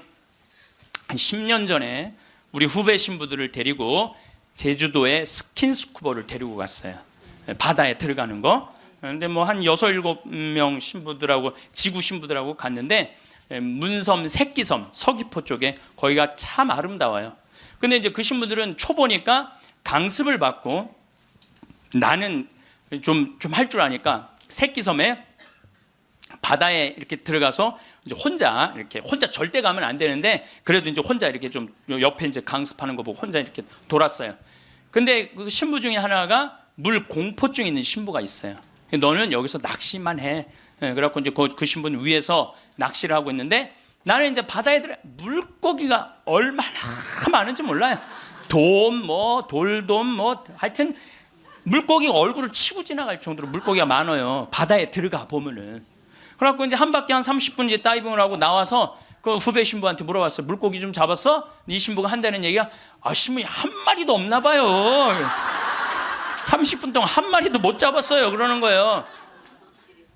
10년 전에 우리 후배 신부들을 데리고 제주도에 스킨스쿠버를 데리고 갔어요. 바다에 들어가는 거. 근데 뭐 한 6, 7명 신부들하고 지구 신부들하고 갔는데 문섬, 새끼섬, 서귀포 쪽에 거기가 참 아름다워요. 근데 이제 그 신부들은 초보니까 강습을 받고 나는 좀 할 줄 아니까 새끼섬에 바다에 이렇게 들어가서 이제 혼자 절대 가면 안 되는데 그래도 이제 혼자 이렇게 좀 옆에 이제 강습하는 거 보고 혼자 이렇게 돌았어요. 근데 그 신부 중에 하나가 물 공포증 있는 신부가 있어요. 너는 여기서 낚시만 해. 그래갖고 이제 그 신부는 위에서 낚시를 하고 있는데 나는 이제 바다에 들어 물고기가 얼마나 많은지 몰라요. 돌돔 하여튼 물고기가 얼굴을 치고 지나갈 정도로 물고기가 많아요. 바다에 들어가 보면은. 그래갖고 이제 한 바퀴 한 30분 이제 다이빙을 하고 나와서 그 후배 신부한테 물어봤어요. 물고기 좀 잡았어? 이 신부가 한다는 얘기가 신부이 한 마리도 없나 봐요. 30분 동안 한 마리도 못 잡았어요. 그러는 거예요.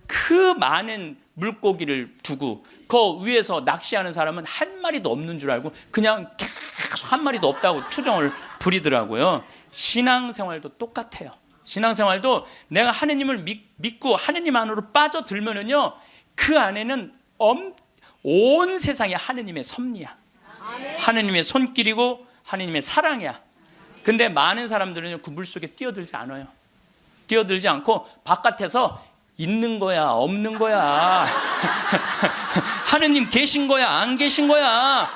그 많은 물고기를 두고 그 위에서 낚시하는 사람은 한 마리도 없는 줄 알고 그냥 계속 한 마리도 없다고 투정을 부리더라고요. 신앙생활도 똑같아요. 신앙생활도 내가 하느님을 믿고 하느님 안으로 빠져들면은요 그 안에는 온 세상이 하느님의 섭리야. 하느님의 손길이고 하느님의 사랑이야. 근데 많은 사람들은 그 물속에 뛰어들지 않아요. 뛰어들지 않고 바깥에서 있는 거야 없는 거야 하느님 계신 거야 안 계신 거야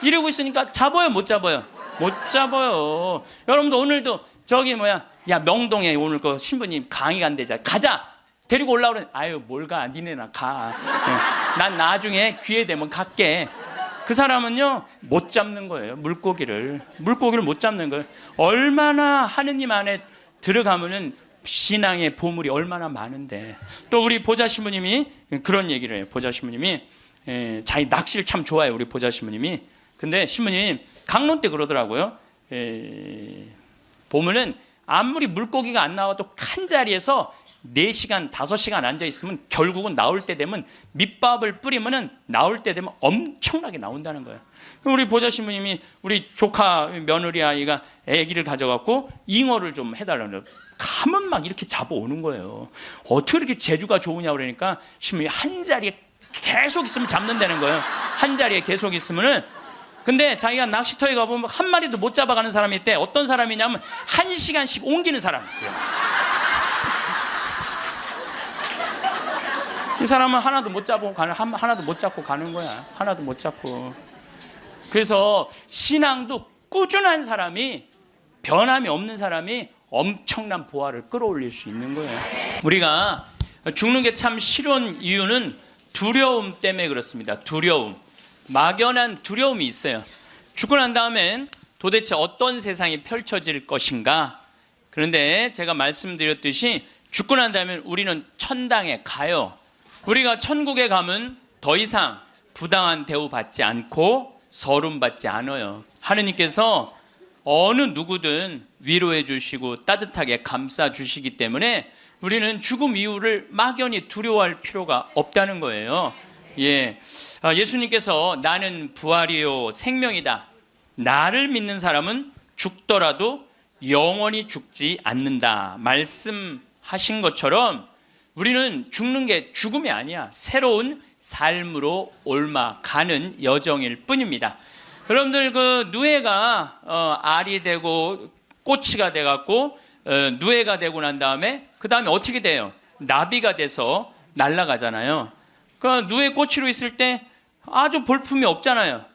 이러고 있으니까 잡아요 못 잡아요? 못 잡아요. 여러분도 오늘도 야 명동에 오늘 그 신부님 강의 간대자 가자 데리고 올라오래 아유 뭘 가 니네나 가. 난 나중에 기회 되면 갈게. 그 사람은요 못 잡는 거예요. 물고기를 못 잡는 거예요. 얼마나 하느님 안에 들어가면은 신앙의 보물이 얼마나 많은데. 또 우리 보좌 신부님이 그런 얘기를 해요. 보좌 신부님이 자기 낚시를 참 좋아해요. 우리 보좌 신부님이. 근데 신부님 강론 때 그러더라고요. 보면은 아무리 물고기가 안 나와도 한 자리에서 4시간, 5시간 앉아있으면 결국은 나올 때 되면 밑밥을 뿌리면은 나올 때 되면 엄청나게 나온다는 거예요. 우리 보좌 신부님이 우리 조카 며느리 아이가 아기를 가져갖고 잉어를 좀 해달라는 가면 막 이렇게 잡아오는 거예요. 어떻게 이렇게 재주가 좋으냐 그러니까 신부님이 한 자리에 계속 있으면 잡는다는 거예요. 한 자리에 계속 있으면은. 근데 자기가 낚시터에 가보면 한 마리도 못 잡아가는 사람이 있대. 어떤 사람이냐면 1시간씩 옮기는 사람. 이 사람은 하나도 못 잡고 가는 거야. 하나도 못 잡고. 그래서 신앙도 꾸준한 사람이, 변함이 없는 사람이 엄청난 보화를 끌어올릴 수 있는 거예요. 우리가 죽는 게 참 싫은 이유는 두려움 때문에 그렇습니다. 두려움. 막연한 두려움이 있어요. 죽고 난 다음엔 도대체 어떤 세상이 펼쳐질 것인가? 그런데 제가 말씀드렸듯이 죽고 난 다음에 우리는 천당에 가요. 우리가 천국에 가면 더 이상 부당한 대우 받지 않고 서름 받지 않아요. 하느님께서 어느 누구든 위로해 주시고 따뜻하게 감싸 주시기 때문에 우리는 죽음 이후를 막연히 두려워할 필요가 없다는 거예요. 예수님께서 나는 부활이요 생명이다. 나를 믿는 사람은 죽더라도 영원히 죽지 않는다 말씀하신 것처럼 우리는 죽는 게 죽음이 아니야. 새로운 삶으로 옮아가는 여정일 뿐입니다. 여러분들 그 누에가 알이 되고 꼬치가 돼갖고 누에가 되고 난 다음에 그 다음에 어떻게 돼요? 나비가 돼서 날아가잖아요. 그 누에 꼬치로 있을 때 아주 볼품이 없잖아요.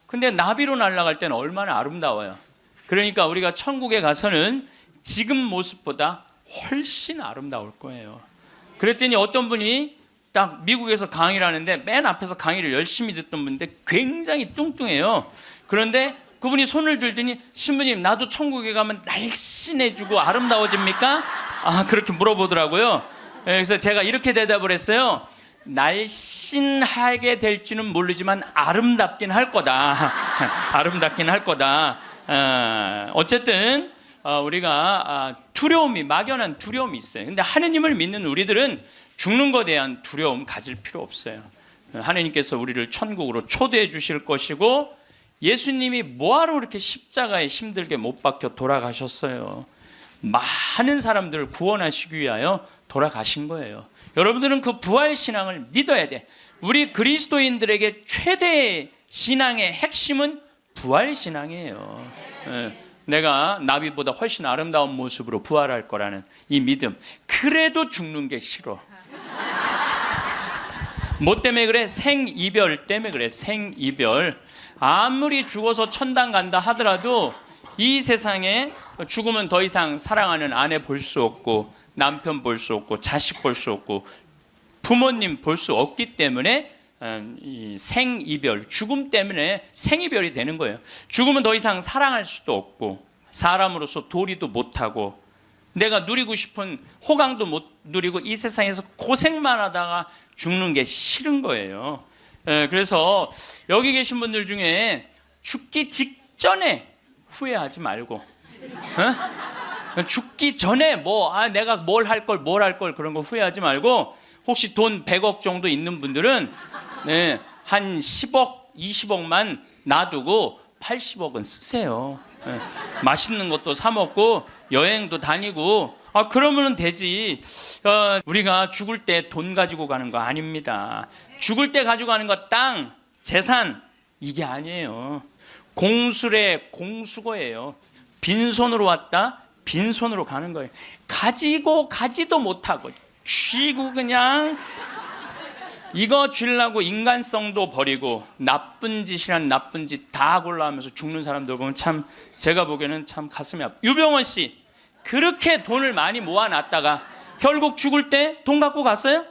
근데 나비로 날아갈 때는 얼마나 아름다워요. 그러니까 우리가 천국에 가서는 지금 모습보다 훨씬 아름다울 거예요. 그랬더니 어떤 분이 딱 미국에서 강의를 하는데 맨 앞에서 강의를 열심히 듣던 분인데 굉장히 뚱뚱해요. 그런데 그분이 손을 들더니 신부님 나도 천국에 가면 날씬해지고 아름다워집니까? 그렇게 물어보더라고요. 그래서 제가 이렇게 대답을 했어요. 날씬하게 될지는 모르지만 아름답긴 할 거다. 아름답긴 할 거다. 어쨌든 우리가 두려움이 막연한 두려움이 있어요. 근데 하느님을 믿는 우리들은 죽는 것에 대한 두려움 가질 필요 없어요. 하느님께서 우리를 천국으로 초대해 주실 것이고 예수님이 뭐하러 그렇게 십자가에 힘들게 못 박혀 돌아가셨어요. 많은 사람들을 구원하시기 위하여 돌아가신 거예요. 여러분들은 그 부활 신앙을 믿어야 돼. 우리 그리스도인들에게 최대의 신앙의 핵심은 부활 신앙이에요. 내가 나비보다 훨씬 아름다운 모습으로 부활할 거라는 이 믿음. 그래도 죽는 게 싫어. 뭐 때문에 그래? 생이별 때문에 그래. 생이별. 아무리 죽어서 천당 간다 하더라도 이 세상에 죽으면 더 이상 사랑하는 아내 볼 수 없고 남편 볼 수 없고 자식 볼 수 없고 부모님 볼 수 없기 때문에 이 생이별, 죽음 때문에 생이별이 되는 거예요. 죽으면 더 이상 사랑할 수도 없고 사람으로서 도리도 못하고 내가 누리고 싶은 호강도 못 누리고 이 세상에서 고생만 하다가 죽는 게 싫은 거예요. 그래서 여기 계신 분들 중에 죽기 직전에 후회하지 말고 죽기 전에 내가 뭘 할 걸 그런 거 후회하지 말고 혹시 돈 100억 정도 있는 분들은 한 10억, 20억만 놔두고 80억은 쓰세요. 맛있는 것도 사 먹고 여행도 다니고 그러면 되지. 우리가 죽을 때 돈 가지고 가는 거 아닙니다. 죽을 때 가지고 가는 거 땅, 재산 이게 아니에요. 공술의 공수거예요. 빈손으로 왔다 빈손으로 가는 거예요. 가지고 가지도 못하고 쥐고 그냥 이거 쥐려고 인간성도 버리고 나쁜 짓이란 나쁜 짓 다 골라하면서 죽는 사람들 보면 참 제가 보기에는 참 가슴이 아파. 유병원 씨 그렇게 돈을 많이 모아놨다가 결국 죽을 때 돈 갖고 갔어요?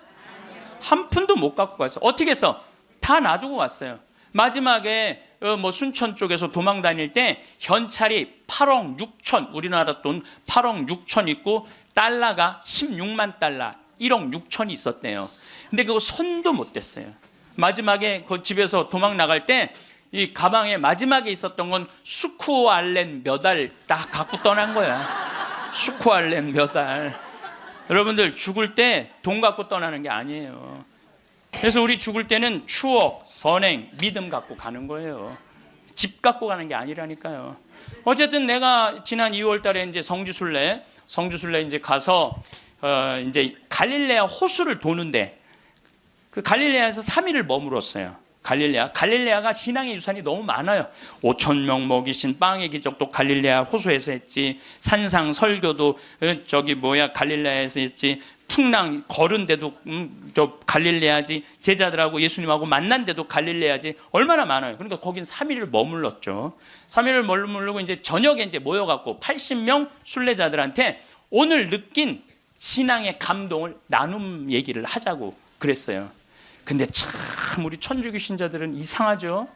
한 푼도 못 갖고 갔어요. 어떻게 해서? 다 놔두고 갔어요. 마지막에 순천 쪽에서 도망 다닐 때 현찰이 8억 6천 우리나라 돈 8억 6천 있고 달러가 16만 달러 1억 6천이 있었대요. 근데 그거 손도 못 댔어요. 마지막에 그 집에서 도망 나갈 때 이 가방에 마지막에 있었던 건 수쿠알렌 몇 알 딱 갖고 떠난 거야. 수쿠알렌 몇 알. 여러분들 죽을 때 돈 갖고 떠나는 게 아니에요. 그래서 우리 죽을 때는 추억, 선행, 믿음 갖고 가는 거예요. 집 갖고 가는 게 아니라니까요. 어쨌든 내가 지난 2월 달에 이제 성주순례 이제 가서 이제 갈릴레아 호수를 도는데 그 갈릴레아에서 3일을 머물었어요. 갈릴레아가 신앙의 유산이 너무 많아요. 5천 명 먹이신 빵의 기적도 갈릴레아 호수에서 했지. 산상 설교도 갈릴레아에서 했지. 풍랑 걸은 데도 갈릴레아지. 제자들하고 예수님하고 만난 데도 갈릴레아지. 얼마나 많아요. 그러니까 거긴 3일을 머물렀죠. 3일을 머물고 이제 저녁에 이제 모여갖고 80명 순례자들한테 오늘 느낀 신앙의 감동을 나눔 얘기를 하자고 그랬어요. 근데 참 우리 천주교 신자들은 이상하죠.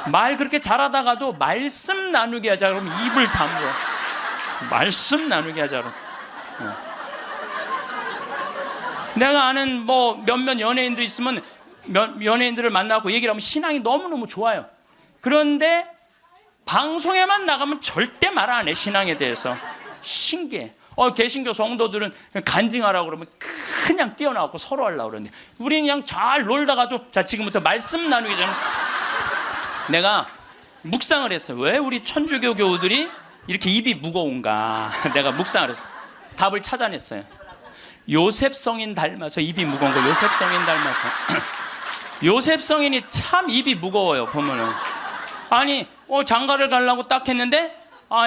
말 그렇게 잘하다가도 말씀 나누게 하자 그러면 입을 다물어. 말씀 나누게 하자로. 내가 아는 뭐 몇몇 연예인도 있으면 연예인들을 만나고 얘기를 하면 신앙이 너무너무 좋아요. 그런데 방송에만 나가면 절대 말 안 해, 신앙에 대해서. 신기해. 개신교 성도들은 간증하라고 그러면 그냥 뛰어나고 서로 하려고 그러는데 우리는 그냥 잘 놀다가도 자, 지금부터 말씀 나누기 전에 내가 묵상을 했어요. 왜 우리 천주교 교우들이 이렇게 입이 무거운가? 내가 묵상을 했어요. 답을 찾아냈어요. 요셉 성인 닮아서 입이 무거운 거. 요셉 성인 닮아서. 요셉 성인이 참 입이 무거워요, 보면은. 아니, 장가를 가려고 딱 했는데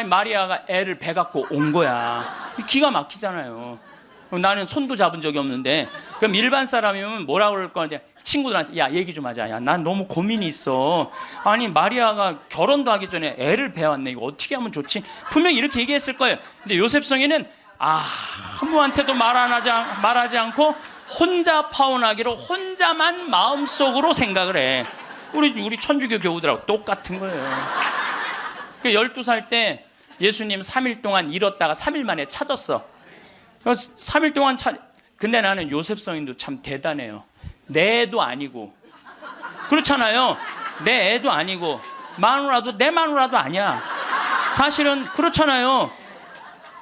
마리아가 애를 배 갖고 온 거야. 기가 막히잖아요. 나는 손도 잡은 적이 없는데. 그럼 일반 사람이면 뭐라 그럴 거냐? 친구들한테 야, 얘기 좀 하자. 야, 난 너무 고민이 있어. 아니, 마리아가 결혼도 하기 전에 애를 배웠네. 이거 어떻게 하면 좋지? 분명히 이렇게 얘기했을 거예요. 근데 요셉 성인은 아무한테도 말하지 않고 혼자 파혼하기로 혼자만 마음속으로 생각을 해. 우리 천주교 교우들하고 똑같은 거예요. 12살 때 예수님 3일 동안 잃었다가 3일 만에 찾았어. 3일 동안 근데 나는 요셉 성인도 참 대단해요. 내 애도 아니고, 그렇잖아요. 내 애도 아니고 마누라도 내 마누라도 아니야. 사실은 그렇잖아요.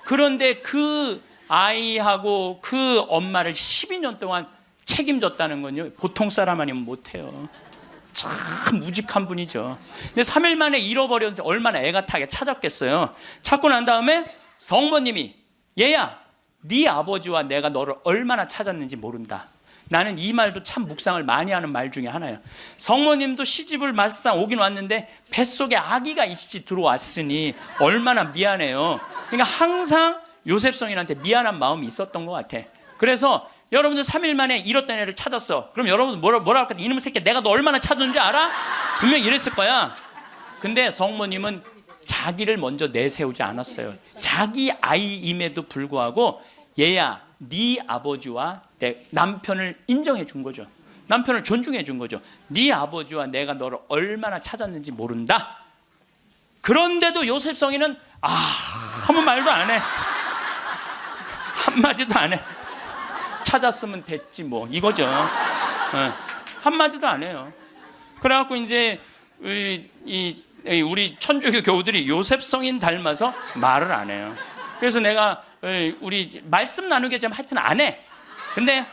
그런데 그 아이하고 그 엄마를 12년 동안 책임졌다는 건요, 보통 사람 아니면 못해요. 참 무직한 분이죠. 근데 3일 만에 잃어버렸는데 얼마나 애가 타게 찾았겠어요. 찾고 난 다음에 성모님이 얘야, 네 아버지와 내가 너를 얼마나 찾았는지 모른다. 나는 이 말도 참 묵상을 많이 하는 말 중에 하나예요. 성모님도 시집을 막상 오긴 왔는데 뱃속에 아기가 이씨 들어왔으니 얼마나 미안해요. 그러니까 항상 요셉 성인한테 미안한 마음이 있었던 것 같아. 그래서 여러분들 3일 만에 잃었던 애를 찾았어. 그럼 여러분들 뭐라 할까? 이놈의 새끼, 내가 너 얼마나 찾았는지 알아? 분명히 이랬을 거야. 근데 성모님은 자기를 먼저 내세우지 않았어요. 자기 아이임에도 불구하고 얘야, 네 아버지와 내 남편을 인정해 준 거죠. 남편을 존중해 준 거죠. 네 아버지와 내가 너를 얼마나 찾았는지 모른다. 그런데도 요셉 성인은 아무 말도 안 해. 한마디도 안 해. 찾았으면 됐지 뭐, 이거죠. 한마디도 안 해요. 그래갖고 이제 우리 천주교 교우들이 요셉 성인 닮아서 말을 안 해요. 그래서 내가 우리 말씀 나누게 좀 하여튼 안 해. 근데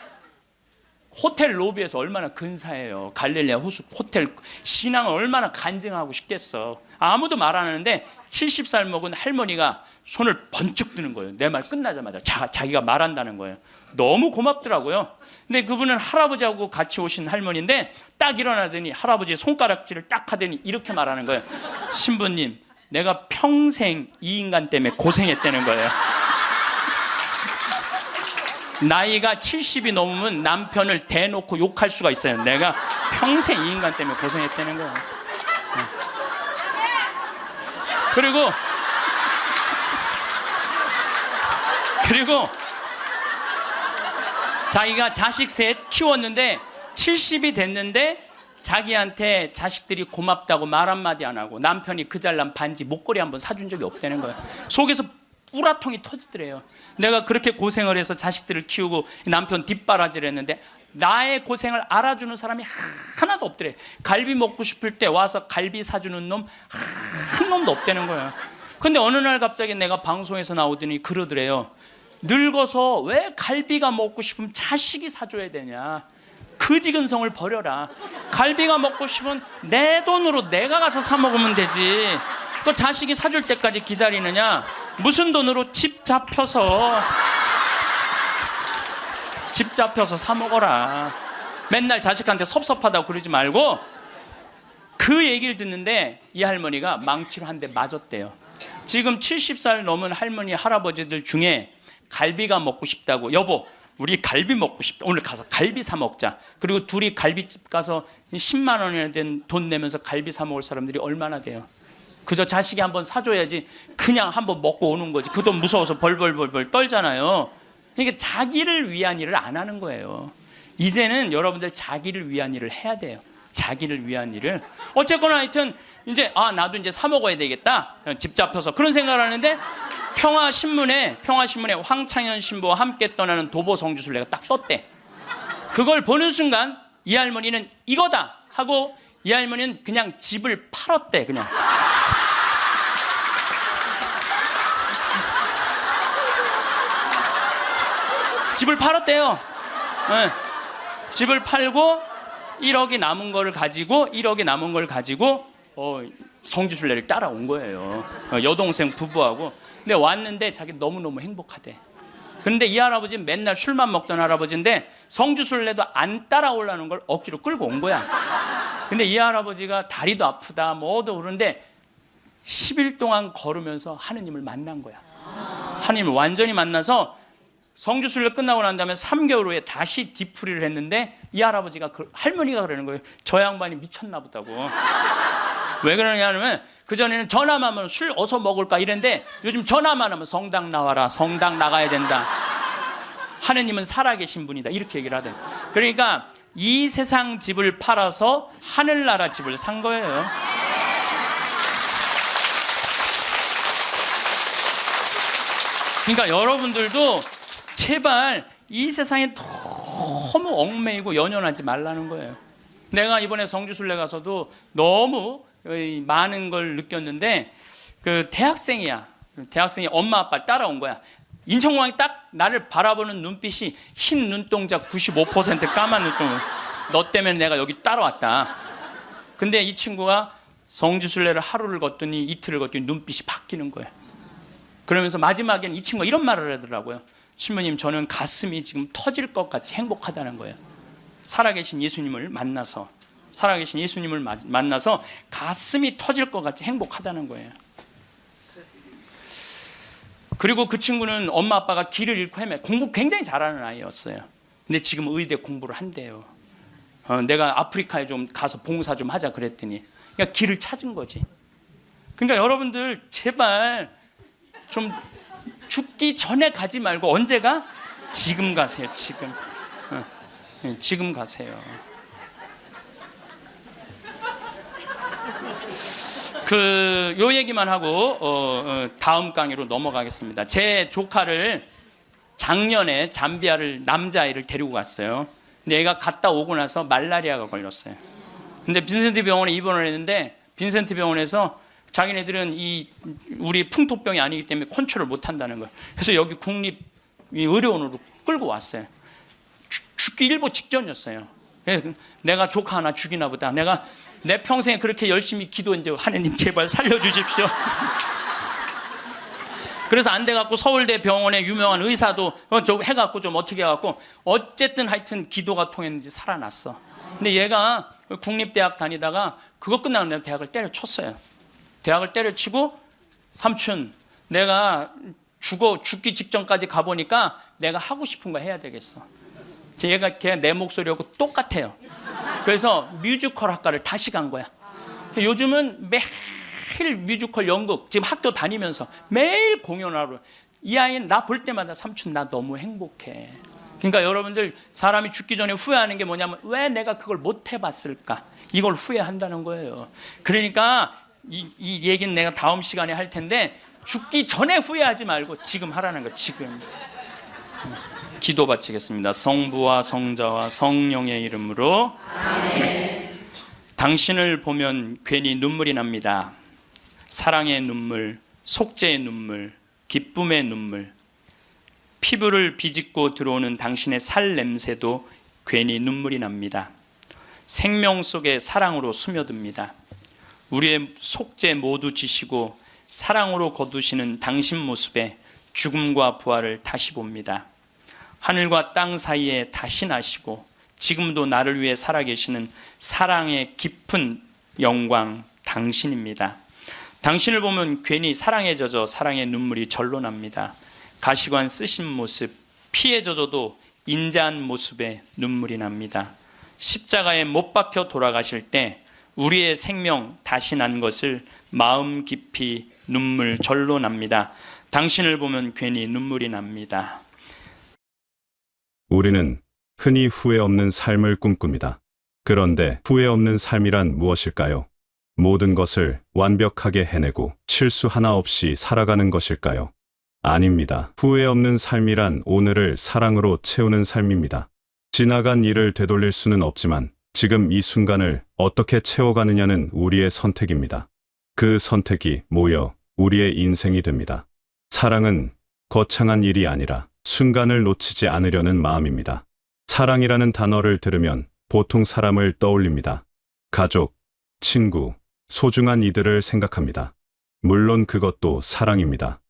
호텔 로비에서 얼마나 근사해요. 갈릴레아 호텔. 신앙을 얼마나 간증하고 싶겠어. 아무도 말 안 하는데 70살 먹은 할머니가 손을 번쩍 드는 거예요. 내 말 끝나자마자 자기가 말한다는 거예요. 너무 고맙더라고요. 근데 그분은 할아버지하고 같이 오신 할머니인데 딱 일어나더니 할아버지의 손가락질을 딱 하더니 이렇게 말하는 거예요. 신부님, 내가 평생 이 인간 때문에 고생했다는 거예요. 나이가 70이 넘으면 남편을 대놓고 욕할 수가 있어요. 내가 평생 이 인간 때문에 고생했다는 거예요. 그리고 자기가 자식 셋 키웠는데 70이 됐는데 자기한테 자식들이 고맙다고 말 한마디 안 하고 남편이 그 잘난 반지 목걸이 한번 사준 적이 없다는 거예요. 속에서 우라통이 터지더래요. 내가 그렇게 고생을 해서 자식들을 키우고 남편 뒷바라지를 했는데 나의 고생을 알아주는 사람이 하나도 없더래. 갈비 먹고 싶을 때 와서 갈비 사주는 놈 한 놈도 없다는 거예요. 근데 어느 날 갑자기 내가 방송에서 나오더니 그러더래요. 늙어서 왜 갈비가 먹고 싶으면 자식이 사줘야 되냐. 그지근성을 버려라. 갈비가 먹고 싶으면 내 돈으로 내가 가서 사 먹으면 되지. 또 자식이 사줄 때까지 기다리느냐. 무슨 돈으로 집 잡혀서 사 먹어라. 맨날 자식한테 섭섭하다고 그러지 말고. 그 얘기를 듣는데 이 할머니가 망치로 한 대 맞았대요. 지금 70살 넘은 할머니 할아버지들 중에 갈비가 먹고 싶다고, 여보 우리 갈비 먹고 싶다, 오늘 가서 갈비 사 먹자. 그리고 둘이 갈비집 가서 10만 원이나 된 돈 내면서 갈비 사 먹을 사람들이 얼마나 돼요. 그저 자식이 한번 사줘야지 그냥 한번 먹고 오는 거지. 그 돈 무서워서 벌벌 떨잖아요. 그러니까 자기를 위한 일을 안 하는 거예요. 이제는 여러분들 자기를 위한 일을 해야 돼요. 자기를 위한 일을. 어쨌거나 하여튼 이제 나도 이제 사 먹어야 되겠다. 집 잡혀서 그런 생각을 하는데 평화신문에 황창현 신부와 함께 떠나는 도보 성주순례가 딱 떴대. 그걸 보는 순간 이 할머니는 이거다 하고 이 할머니는 그냥 집을 팔았대. 그냥 집을 팔았대요. 네. 집을 팔고 1억이 남은 걸 가지고 성주순례를 따라온 거예요. 여동생 부부하고. 근데 왔는데 자기 너무너무 행복하대. 근데 이 할아버지는 맨날 술만 먹던 할아버지인데 성주순례도 안 따라오려는 걸 억지로 끌고 온 거야. 근데 이 할아버지가 다리도 아프다 뭐도 그런데 10일 동안 걸으면서 하느님을 만난 거야. 하느님을 완전히 만나서 성주순례 끝나고 난 다음에 3개월 후에 다시 뒤풀이를 했는데 이 할아버지가 할머니가 그러는 거예요. 저 양반이 미쳤나 보다고. 왜 그러냐면 그전에는 전화만 하면 술 어서 먹을까 이랬는데 요즘 전화만 하면 성당 나와라, 성당 나가야 된다, 하느님은 살아계신 분이다 이렇게 얘기를 하대. 그러니까 이 세상 집을 팔아서 하늘나라 집을 산 거예요. 그러니까 여러분들도 제발 이 세상에 너무 얽매이고 연연하지 말라는 거예요. 내가 이번에 성주순례 가서도 너무 많은 걸 느꼈는데 그 대학생이 엄마 아빠를 따라온 거야. 인천공항이 딱 나를 바라보는 눈빛이 흰 눈동자 95% 까만 눈동자. 너 때문에 내가 여기 따라왔다. 근데 이 친구가 성주순례를 하루를 걷더니 이틀을 걷더니 눈빛이 바뀌는 거야. 그러면서 마지막엔 이 친구가 이런 말을 하더라고요. 신부님, 저는 가슴이 지금 터질 것 같이 행복하다는 거예요. 살아계신 예수님을 만나서 가슴이 터질 것 같이 행복하다는 거예요. 그리고 그 친구는 엄마 아빠가 길을 잃고 공부 굉장히 잘하는 아이였어요. 근데 지금 의대 공부를 한대요. 내가 아프리카에 좀 가서 봉사 좀 하자 그랬더니 그러니까 길을 찾은 거지. 그러니까 여러분들 제발 좀 죽기 전에 가지 말고 언제가? 지금 가세요. 지금 가세요. 요 얘기만 하고 다음 강의로 넘어가겠습니다. 제 조카를 작년에 잠비아를 남자아이를 데리고 갔어요. 근데 얘가 갔다 오고 나서 말라리아가 걸렸어요. 근데 빈센트 병원에 입원을 했는데 빈센트 병원에서 자기네들은 우리 풍토병이 아니기 때문에 컨트롤 못 한다는 거예요. 그래서 여기 국립 의료원으로 끌고 왔어요. 죽기 일보 직전이었어요. 내가 조카 하나 죽이나 보다. 내 평생에 그렇게 열심히 기도했는데 하느님 제발 살려주십시오. 그래서 안 돼갖고 서울대 병원에 유명한 의사도 좀 해갖고 좀 어떻게 해갖고 어쨌든 하여튼 기도가 통했는지 살아났어. 근데 얘가 국립대학 다니다가 그거 끝나고 내가 대학을 때려쳤어요. 대학을 때려치고 삼촌 내가 죽기 직전까지 가보니까 내가 하고 싶은 거 해야 되겠어. 얘가 내 목소리하고 똑같아요. 그래서 뮤지컬 학과를 다시 간 거야. 요즘은 매일 뮤지컬 연극 지금 학교 다니면서 매일 공연하러. 이 아이는 나 볼 때마다 삼촌 나 너무 행복해. 그러니까 여러분들 사람이 죽기 전에 후회하는 게 뭐냐면 왜 내가 그걸 못 해봤을까 이걸 후회한다는 거예요. 그러니까 이 얘기는 내가 다음 시간에 할 텐데 죽기 전에 후회하지 말고 지금 하라는 거. 지금 기도 바치겠습니다. 성부와 성자와 성령의 이름으로 아멘. 당신을 보면 괜히 눈물이 납니다. 사랑의 눈물, 속죄의 눈물, 기쁨의 눈물, 피부를 비집고 들어오는 당신의 살 냄새도 괜히 눈물이 납니다. 생명 속에 사랑으로 스며듭니다. 우리의 속죄 모두 지시고 사랑으로 거두시는 당신 모습에 죽음과 부활을 다시 봅니다. 하늘과 땅 사이에 다시 나시고 지금도 나를 위해 살아계시는 사랑의 깊은 영광 당신입니다. 당신을 보면 괜히 사랑에 젖어 사랑의 눈물이 절로 납니다. 가시관 쓰신 모습, 피에 젖어도 인자한 모습에 눈물이 납니다. 십자가에 못 박혀 돌아가실 때 우리의 생명 다시 난 것을 마음 깊이 눈물 절로 납니다. 당신을 보면 괜히 눈물이 납니다. 우리는 흔히 후회 없는 삶을 꿈꿉니다. 그런데 후회 없는 삶이란 무엇일까요? 모든 것을 완벽하게 해내고 실수 하나 없이 살아가는 것일까요? 아닙니다. 후회 없는 삶이란 오늘을 사랑으로 채우는 삶입니다. 지나간 일을 되돌릴 수는 없지만 지금 이 순간을 어떻게 채워가느냐는 우리의 선택입니다. 그 선택이 모여 우리의 인생이 됩니다. 사랑은 거창한 일이 아니라 순간을 놓치지 않으려는 마음입니다. 사랑이라는 단어를 들으면 보통 사람을 떠올립니다. 가족, 친구, 소중한 이들을 생각합니다. 물론 그것도 사랑입니다.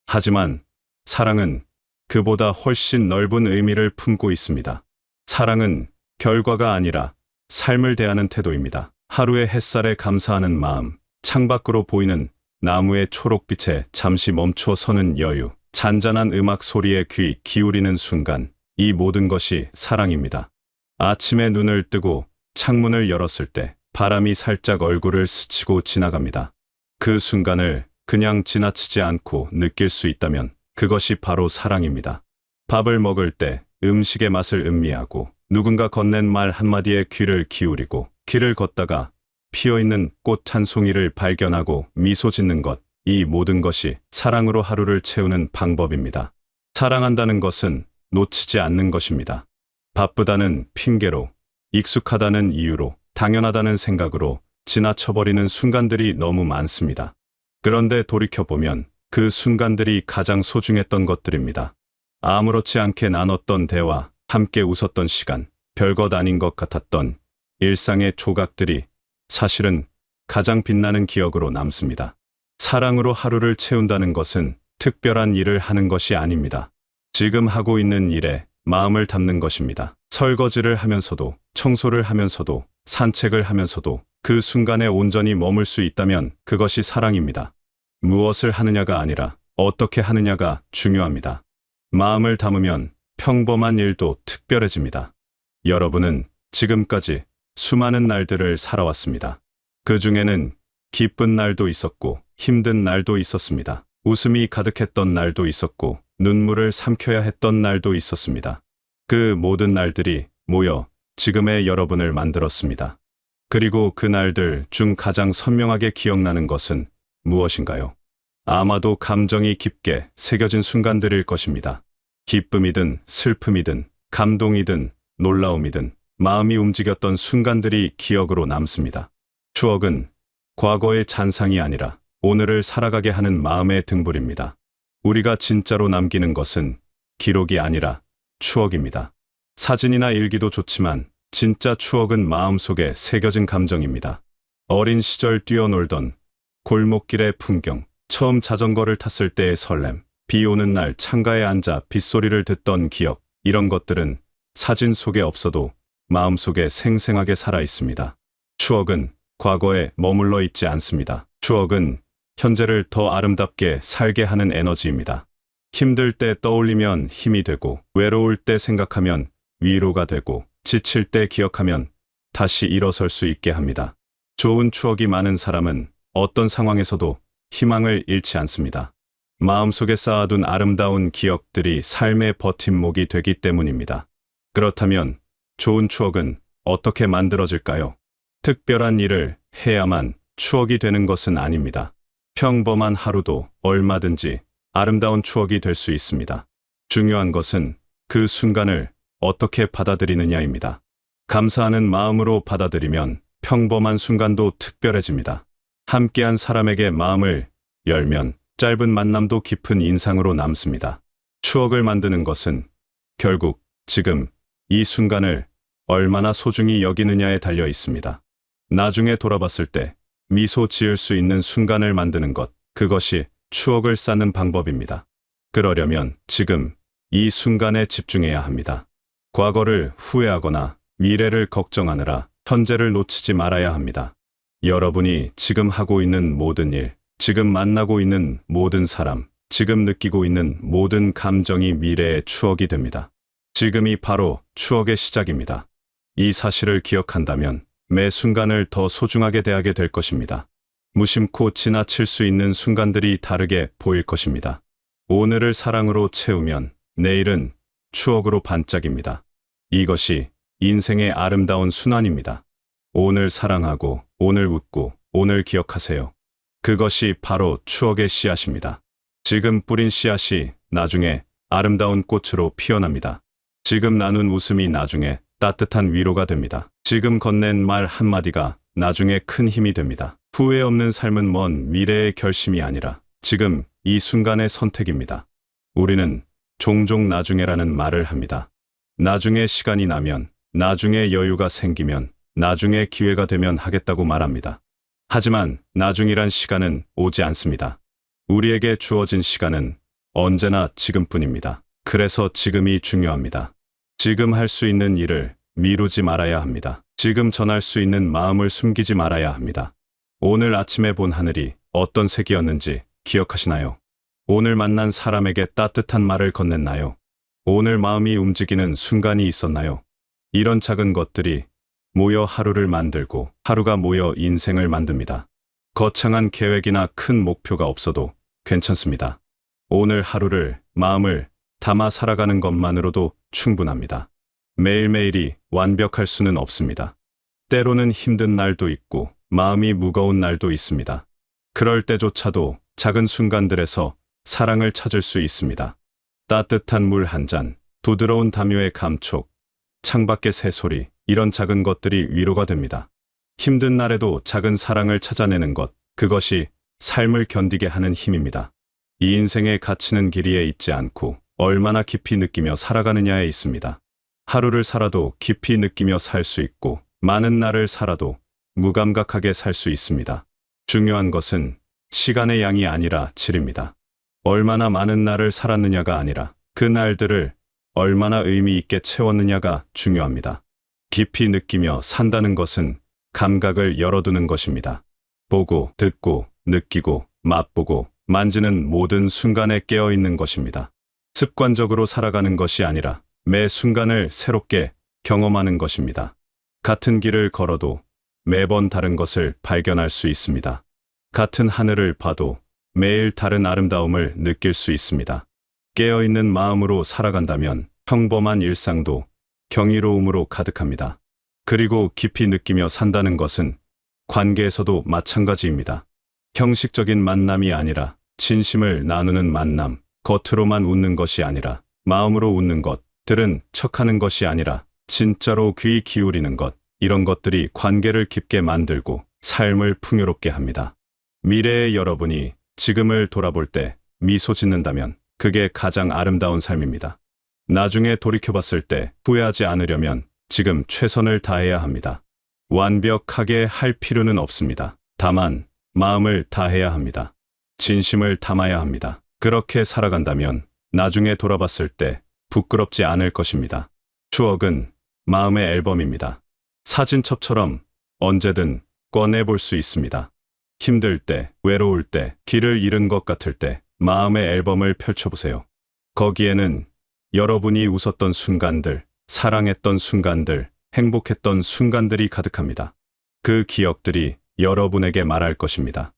하지만 사랑은 그보다 훨씬 넓은 의미를 품고 있습니다. 사랑은 결과가 아니라 삶을 대하는 태도입니다. 하루의 햇살에 감사하는 마음, 창밖으로 보이는 나무의 초록빛에 잠시 멈춰 서는 여유, 잔잔한 음악 소리에 귀 기울이는 순간, 이 모든 것이 사랑입니다. 아침에 눈을 뜨고 창문을 열었을 때 바람이 살짝 얼굴을 스치고 지나갑니다. 그 순간을 그냥 지나치지 않고 느낄 수 있다면 그것이 바로 사랑입니다. 밥을 먹을 때 음식의 맛을 음미하고 누군가 건넨 말 한마디에 귀를 기울이고 길을 걷다가 피어있는 꽃 한 송이를 발견하고 미소 짓는 것, 이 모든 것이 사랑으로 하루를 채우는 방법입니다. 사랑한다는 것은 놓치지 않는 것입니다. 바쁘다는 핑계로, 익숙하다는 이유로, 당연하다는 생각으로 지나쳐버리는 순간들이 너무 많습니다. 그런데 돌이켜보면 그 순간들이 가장 소중했던 것들입니다. 아무렇지 않게 나눴던 대화, 함께 웃었던 시간, 별것 아닌 것 같았던 일상의 조각들이 사실은 가장 빛나는 기억으로 남습니다. 사랑으로 하루를 채운다는 것은 특별한 일을 하는 것이 아닙니다. 지금 하고 있는 일에 마음을 담는 것입니다. 설거지를 하면서도, 청소를 하면서도, 산책을 하면서도 그 순간에 온전히 머물 수 있다면 그것이 사랑입니다. 무엇을 하느냐가 아니라 어떻게 하느냐가 중요합니다. 마음을 담으면 평범한 일도 특별해집니다. 여러분은 지금까지 수많은 날들을 살아왔습니다. 그 중에는 기쁜 날도 있었고 힘든 날도 있었습니다. 웃음이 가득했던 날도 있었고 눈물을 삼켜야 했던 날도 있었습니다. 그 모든 날들이 모여 지금의 여러분을 만들었습니다. 그리고 그 날들 중 가장 선명하게 기억나는 것은 무엇인가요? 아마도 감정이 깊게 새겨진 순간들일 것입니다. 기쁨이든 슬픔이든 감동이든 놀라움이든 마음이 움직였던 순간들이 기억으로 남습니다. 추억은 과거의 잔상이 아니라 오늘을 살아가게 하는 마음의 등불입니다. 우리가 진짜로 남기는 것은 기록이 아니라 추억입니다. 사진이나 일기도 좋지만 진짜 추억은 마음속에 새겨진 감정입니다. 어린 시절 뛰어놀던 골목길의 풍경, 처음 자전거를 탔을 때의 설렘, 비 오는 날 창가에 앉아 빗소리를 듣던 기억, 이런 것들은 사진 속에 없어도 마음속에 생생하게 살아 있습니다. 추억은 과거에 머물러 있지 않습니다. 추억은 현재를 더 아름답게 살게 하는 에너지입니다. 힘들 때 떠올리면 힘이 되고, 외로울 때 생각하면 위로가 되고, 지칠 때 기억하면 다시 일어설 수 있게 합니다. 좋은 추억이 많은 사람은 어떤 상황에서도 희망을 잃지 않습니다. 마음속에 쌓아둔 아름다운 기억들이 삶의 버팀목이 되기 때문입니다. 그렇다면 좋은 추억은 어떻게 만들어질까요? 특별한 일을 해야만 추억이 되는 것은 아닙니다. 평범한 하루도 얼마든지 아름다운 추억이 될 수 있습니다. 중요한 것은 그 순간을 어떻게 받아들이느냐입니다. 감사하는 마음으로 받아들이면 평범한 순간도 특별해집니다. 함께한 사람에게 마음을 열면 짧은 만남도 깊은 인상으로 남습니다. 추억을 만드는 것은 결국 지금 이 순간을 얼마나 소중히 여기느냐에 달려 있습니다. 나중에 돌아봤을 때 미소 지을 수 있는 순간을 만드는 것, 그것이 추억을 쌓는 방법입니다. 그러려면 지금 이 순간에 집중해야 합니다. 과거를 후회하거나 미래를 걱정하느라 현재를 놓치지 말아야 합니다. 여러분이 지금 하고 있는 모든 일, 지금 만나고 있는 모든 사람, 지금 느끼고 있는 모든 감정이 미래의 추억이 됩니다. 지금이 바로 추억의 시작입니다. 이 사실을 기억한다면 매 순간을 더 소중하게 대하게 될 것입니다. 무심코 지나칠 수 있는 순간들이 다르게 보일 것입니다. 오늘을 사랑으로 채우면 내일은 추억으로 반짝입니다. 이것이 인생의 아름다운 순환입니다. 오늘 사랑하고, 오늘 웃고, 오늘 기억하세요. 그것이 바로 추억의 씨앗입니다. 지금 뿌린 씨앗이 나중에 아름다운 꽃으로 피어납니다. 지금 나눈 웃음이 나중에 따뜻한 위로가 됩니다. 지금 건넨 말 한마디가 나중에 큰 힘이 됩니다. 후회 없는 삶은 먼 미래의 결심이 아니라 지금 이 순간의 선택입니다. 우리는 종종 나중에라는 말을 합니다. 나중에 시간이 나면, 나중에 여유가 생기면, 나중에 기회가 되면 하겠다고 말합니다. 하지만 나중이란 시간은 오지 않습니다. 우리에게 주어진 시간은 언제나 지금뿐입니다. 그래서 지금이 중요합니다. 지금 할 수 있는 일을 미루지 말아야 합니다. 지금 전할 수 있는 마음을 숨기지 말아야 합니다. 오늘 아침에 본 하늘이 어떤 색이었는지 기억하시나요? 오늘 만난 사람에게 따뜻한 말을 건넸나요? 오늘 마음이 움직이는 순간이 있었나요? 이런 작은 것들이 모여 하루를 만들고 하루가 모여 인생을 만듭니다. 거창한 계획이나 큰 목표가 없어도 괜찮습니다. 오늘 하루를 마음을 담아 살아가는 것만으로도 충분합니다. 매일매일이 완벽할 수는 없습니다. 때로는 힘든 날도 있고 마음이 무거운 날도 있습니다. 그럴 때조차도 작은 순간들에서 사랑을 찾을 수 있습니다. 따뜻한 물 한 잔, 부드러운 담요의 감촉, 창밖의 새소리, 이런 작은 것들이 위로가 됩니다. 힘든 날에도 작은 사랑을 찾아내는 것, 그것이 삶을 견디게 하는 힘입니다. 이 인생의 가치는 길이에 있지 않고 얼마나 깊이 느끼며 살아가느냐에 있습니다. 하루를 살아도 깊이 느끼며 살 수 있고 많은 날을 살아도 무감각하게 살 수 있습니다. 중요한 것은 시간의 양이 아니라 질입니다. 얼마나 많은 날을 살았느냐가 아니라 그 날들을 얼마나 의미 있게 채웠느냐가 중요합니다. 깊이 느끼며 산다는 것은 감각을 열어두는 것입니다. 보고, 듣고, 느끼고, 맛보고, 만지는 모든 순간에 깨어있는 것입니다. 습관적으로 살아가는 것이 아니라 매 순간을 새롭게 경험하는 것입니다. 같은 길을 걸어도 매번 다른 것을 발견할 수 있습니다. 같은 하늘을 봐도 매일 다른 아름다움을 느낄 수 있습니다. 깨어있는 마음으로 살아간다면 평범한 일상도 경이로움으로 가득합니다. 그리고 깊이 느끼며 산다는 것은 관계에서도 마찬가지입니다. 형식적인 만남이 아니라 진심을 나누는 만남, 겉으로만 웃는 것이 아니라 마음으로 웃는 것, 들은 척하는 것이 아니라 진짜로 귀 기울이는 것, 이런 것들이 관계를 깊게 만들고 삶을 풍요롭게 합니다. 미래의 여러분이 지금을 돌아볼 때 미소 짓는다면 그게 가장 아름다운 삶입니다. 나중에 돌이켜봤을 때 후회하지 않으려면 지금 최선을 다해야 합니다. 완벽하게 할 필요는 없습니다. 다만 마음을 다해야 합니다. 진심을 담아야 합니다. 그렇게 살아간다면 나중에 돌아봤을 때 부끄럽지 않을 것입니다. 추억은 마음의 앨범입니다. 사진첩처럼 언제든 꺼내볼 수 있습니다. 힘들 때, 외로울 때, 길을 잃은 것 같을 때 마음의 앨범을 펼쳐보세요. 거기에는 여러분이 웃었던 순간들, 사랑했던 순간들, 행복했던 순간들이 가득합니다. 그 기억들이 여러분에게 말할 것입니다.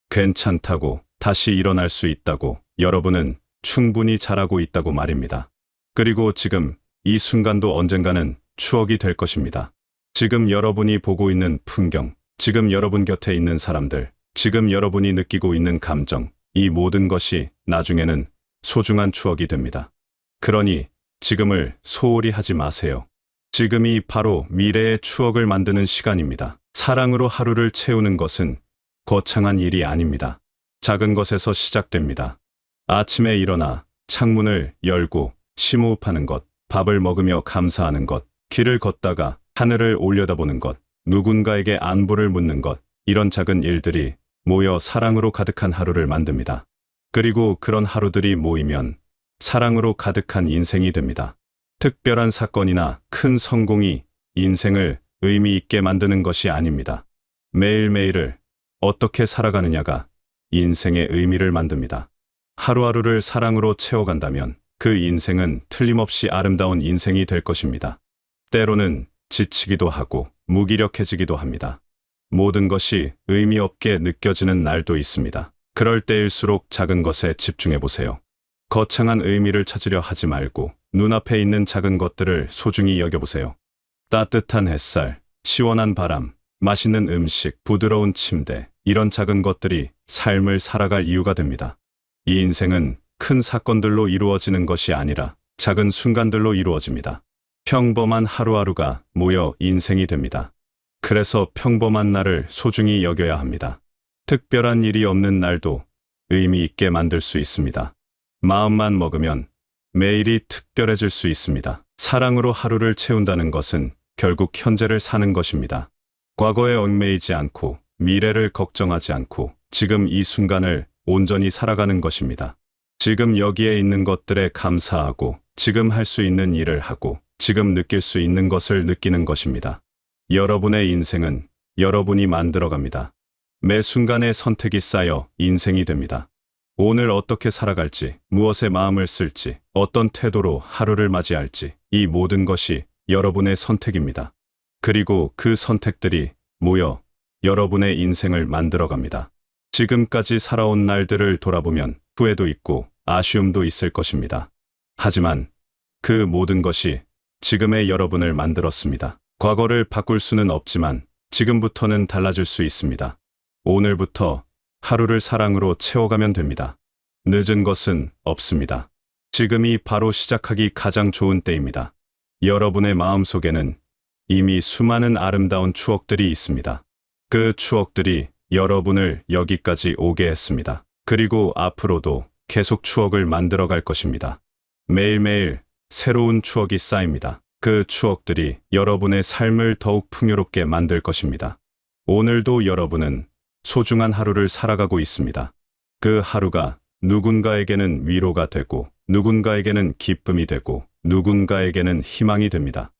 괜찮다고, 다시 일어날 수 있다고, 여러분은 충분히 잘하고 있다고 말입니다. 그리고 지금 이 순간도 언젠가는 추억이 될 것입니다. 지금 여러분이 보고 있는 풍경, 지금 여러분 곁에 있는 사람들, 지금 여러분이 느끼고 있는 감정, 이 모든 것이 나중에는 소중한 추억이 됩니다. 그러니 지금을 소홀히 하지 마세요. 지금이 바로 미래의 추억을 만드는 시간입니다. 사랑으로 하루를 채우는 것은 거창한 일이 아닙니다. 작은 것에서 시작됩니다. 아침에 일어나 창문을 열고 심호흡하는 것, 밥을 먹으며 감사하는 것, 길을 걷다가 하늘을 올려다보는 것, 누군가에게 안부를 묻는 것, 이런 작은 일들이 모여 사랑으로 가득한 하루를 만듭니다. 그리고 그런 하루들이 모이면 사랑으로 가득한 인생이 됩니다. 특별한 사건이나 큰 성공이 인생을 의미 있게 만드는 것이 아닙니다. 매일매일을 어떻게 살아가느냐가 인생의 의미를 만듭니다. 하루하루를 사랑으로 채워간다면 그 인생은 틀림없이 아름다운 인생이 될 것입니다. 때로는 지치기도 하고 무기력해지기도 합니다. 모든 것이 의미 없게 느껴지는 날도 있습니다. 그럴 때일수록 작은 것에 집중해 보세요. 거창한 의미를 찾으려 하지 말고 눈앞에 있는 작은 것들을 소중히 여겨보세요. 따뜻한 햇살, 시원한 바람, 맛있는 음식, 부드러운 침대, 이런 작은 것들이 삶을 살아갈 이유가 됩니다. 이 인생은 큰 사건들로 이루어지는 것이 아니라 작은 순간들로 이루어집니다. 평범한 하루하루가 모여 인생이 됩니다. 그래서 평범한 날을 소중히 여겨야 합니다. 특별한 일이 없는 날도 의미 있게 만들 수 있습니다. 마음만 먹으면 매일이 특별해질 수 있습니다. 사랑으로 하루를 채운다는 것은 결국 현재를 사는 것입니다. 과거에 얽매이지 않고 미래를 걱정하지 않고 지금 이 순간을 온전히 살아가는 것입니다. 지금 여기에 있는 것들에 감사하고 지금 할 수 있는 일을 하고 지금 느낄 수 있는 것을 느끼는 것입니다. 여러분의 인생은 여러분이 만들어갑니다. 매 순간의 선택이 쌓여 인생이 됩니다. 오늘 어떻게 살아갈지, 무엇에 마음을 쓸지, 어떤 태도로 하루를 맞이할지 이 모든 것이 여러분의 선택입니다. 그리고 그 선택들이 모여 여러분의 인생을 만들어갑니다. 지금까지 살아온 날들을 돌아보면 후회도 있고 아쉬움도 있을 것입니다. 하지만 그 모든 것이 지금의 여러분을 만들었습니다. 과거를 바꿀 수는 없지만 지금부터는 달라질 수 있습니다. 오늘부터 하루를 사랑으로 채워가면 됩니다. 늦은 것은 없습니다. 지금이 바로 시작하기 가장 좋은 때입니다. 여러분의 마음속에는 이미 수많은 아름다운 추억들이 있습니다. 그 추억들이 여러분을 여기까지 오게 했습니다. 그리고 앞으로도 계속 추억을 만들어 갈 것입니다. 매일매일 새로운 추억이 쌓입니다. 그 추억들이 여러분의 삶을 더욱 풍요롭게 만들 것입니다. 오늘도 여러분은 소중한 하루를 살아가고 있습니다. 그 하루가 누군가에게는 위로가 되고 누군가에게는 기쁨이 되고 누군가에게는 희망이 됩니다.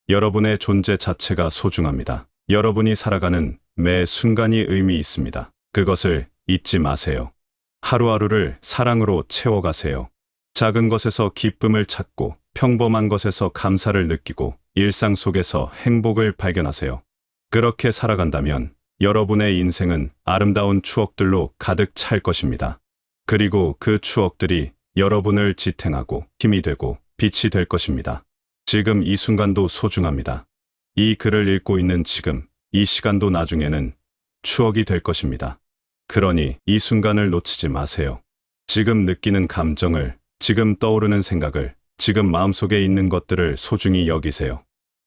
여러분의 존재 자체가 소중합니다. 여러분이 살아가는 매 순간이 의미 있습니다. 그것을 잊지 마세요. 하루하루를 사랑으로 채워가세요. 작은 것에서 기쁨을 찾고 평범한 것에서 감사를 느끼고 일상 속에서 행복을 발견하세요. 그렇게 살아간다면 여러분의 인생은 아름다운 추억들로 가득 찰 것입니다. 그리고 그 추억들이 여러분을 지탱하고 힘이 되고 빛이 될 것입니다. 지금 이 순간도 소중합니다. 이 글을 읽고 있는 지금, 이 시간도 나중에는 추억이 될 것입니다. 그러니 이 순간을 놓치지 마세요. 지금 느끼는 감정을, 지금 떠오르는 생각을, 지금 마음속에 있는 것들을 소중히 여기세요.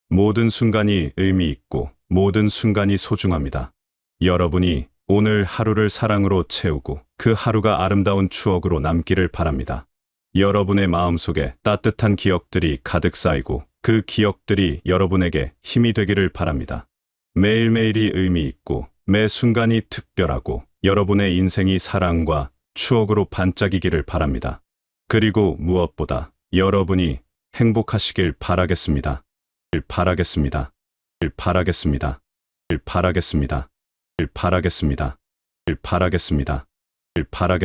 모든 순간이 의미 있고 모든 순간이 소중합니다. 여러분이 오늘 하루를 사랑으로 채우고 그 하루가 아름다운 추억으로 남기를 바랍니다. 여러분의 마음속에 따뜻한 기억들이 가득 쌓이고 그 기억들이 여러분에게 힘이 되기를 바랍니다. 매일매일이 의미 있고 매 순간이 특별하고 여러분의 인생이 사랑과 추억으로 반짝이기를 바랍니다. 그리고 무엇보다 여러분이 행복하시길 바라겠습니다. 바라겠습니다. 바라겠습니다. 바라겠습니다. 바라겠습니다. 바라겠습니다. 바라겠습니다.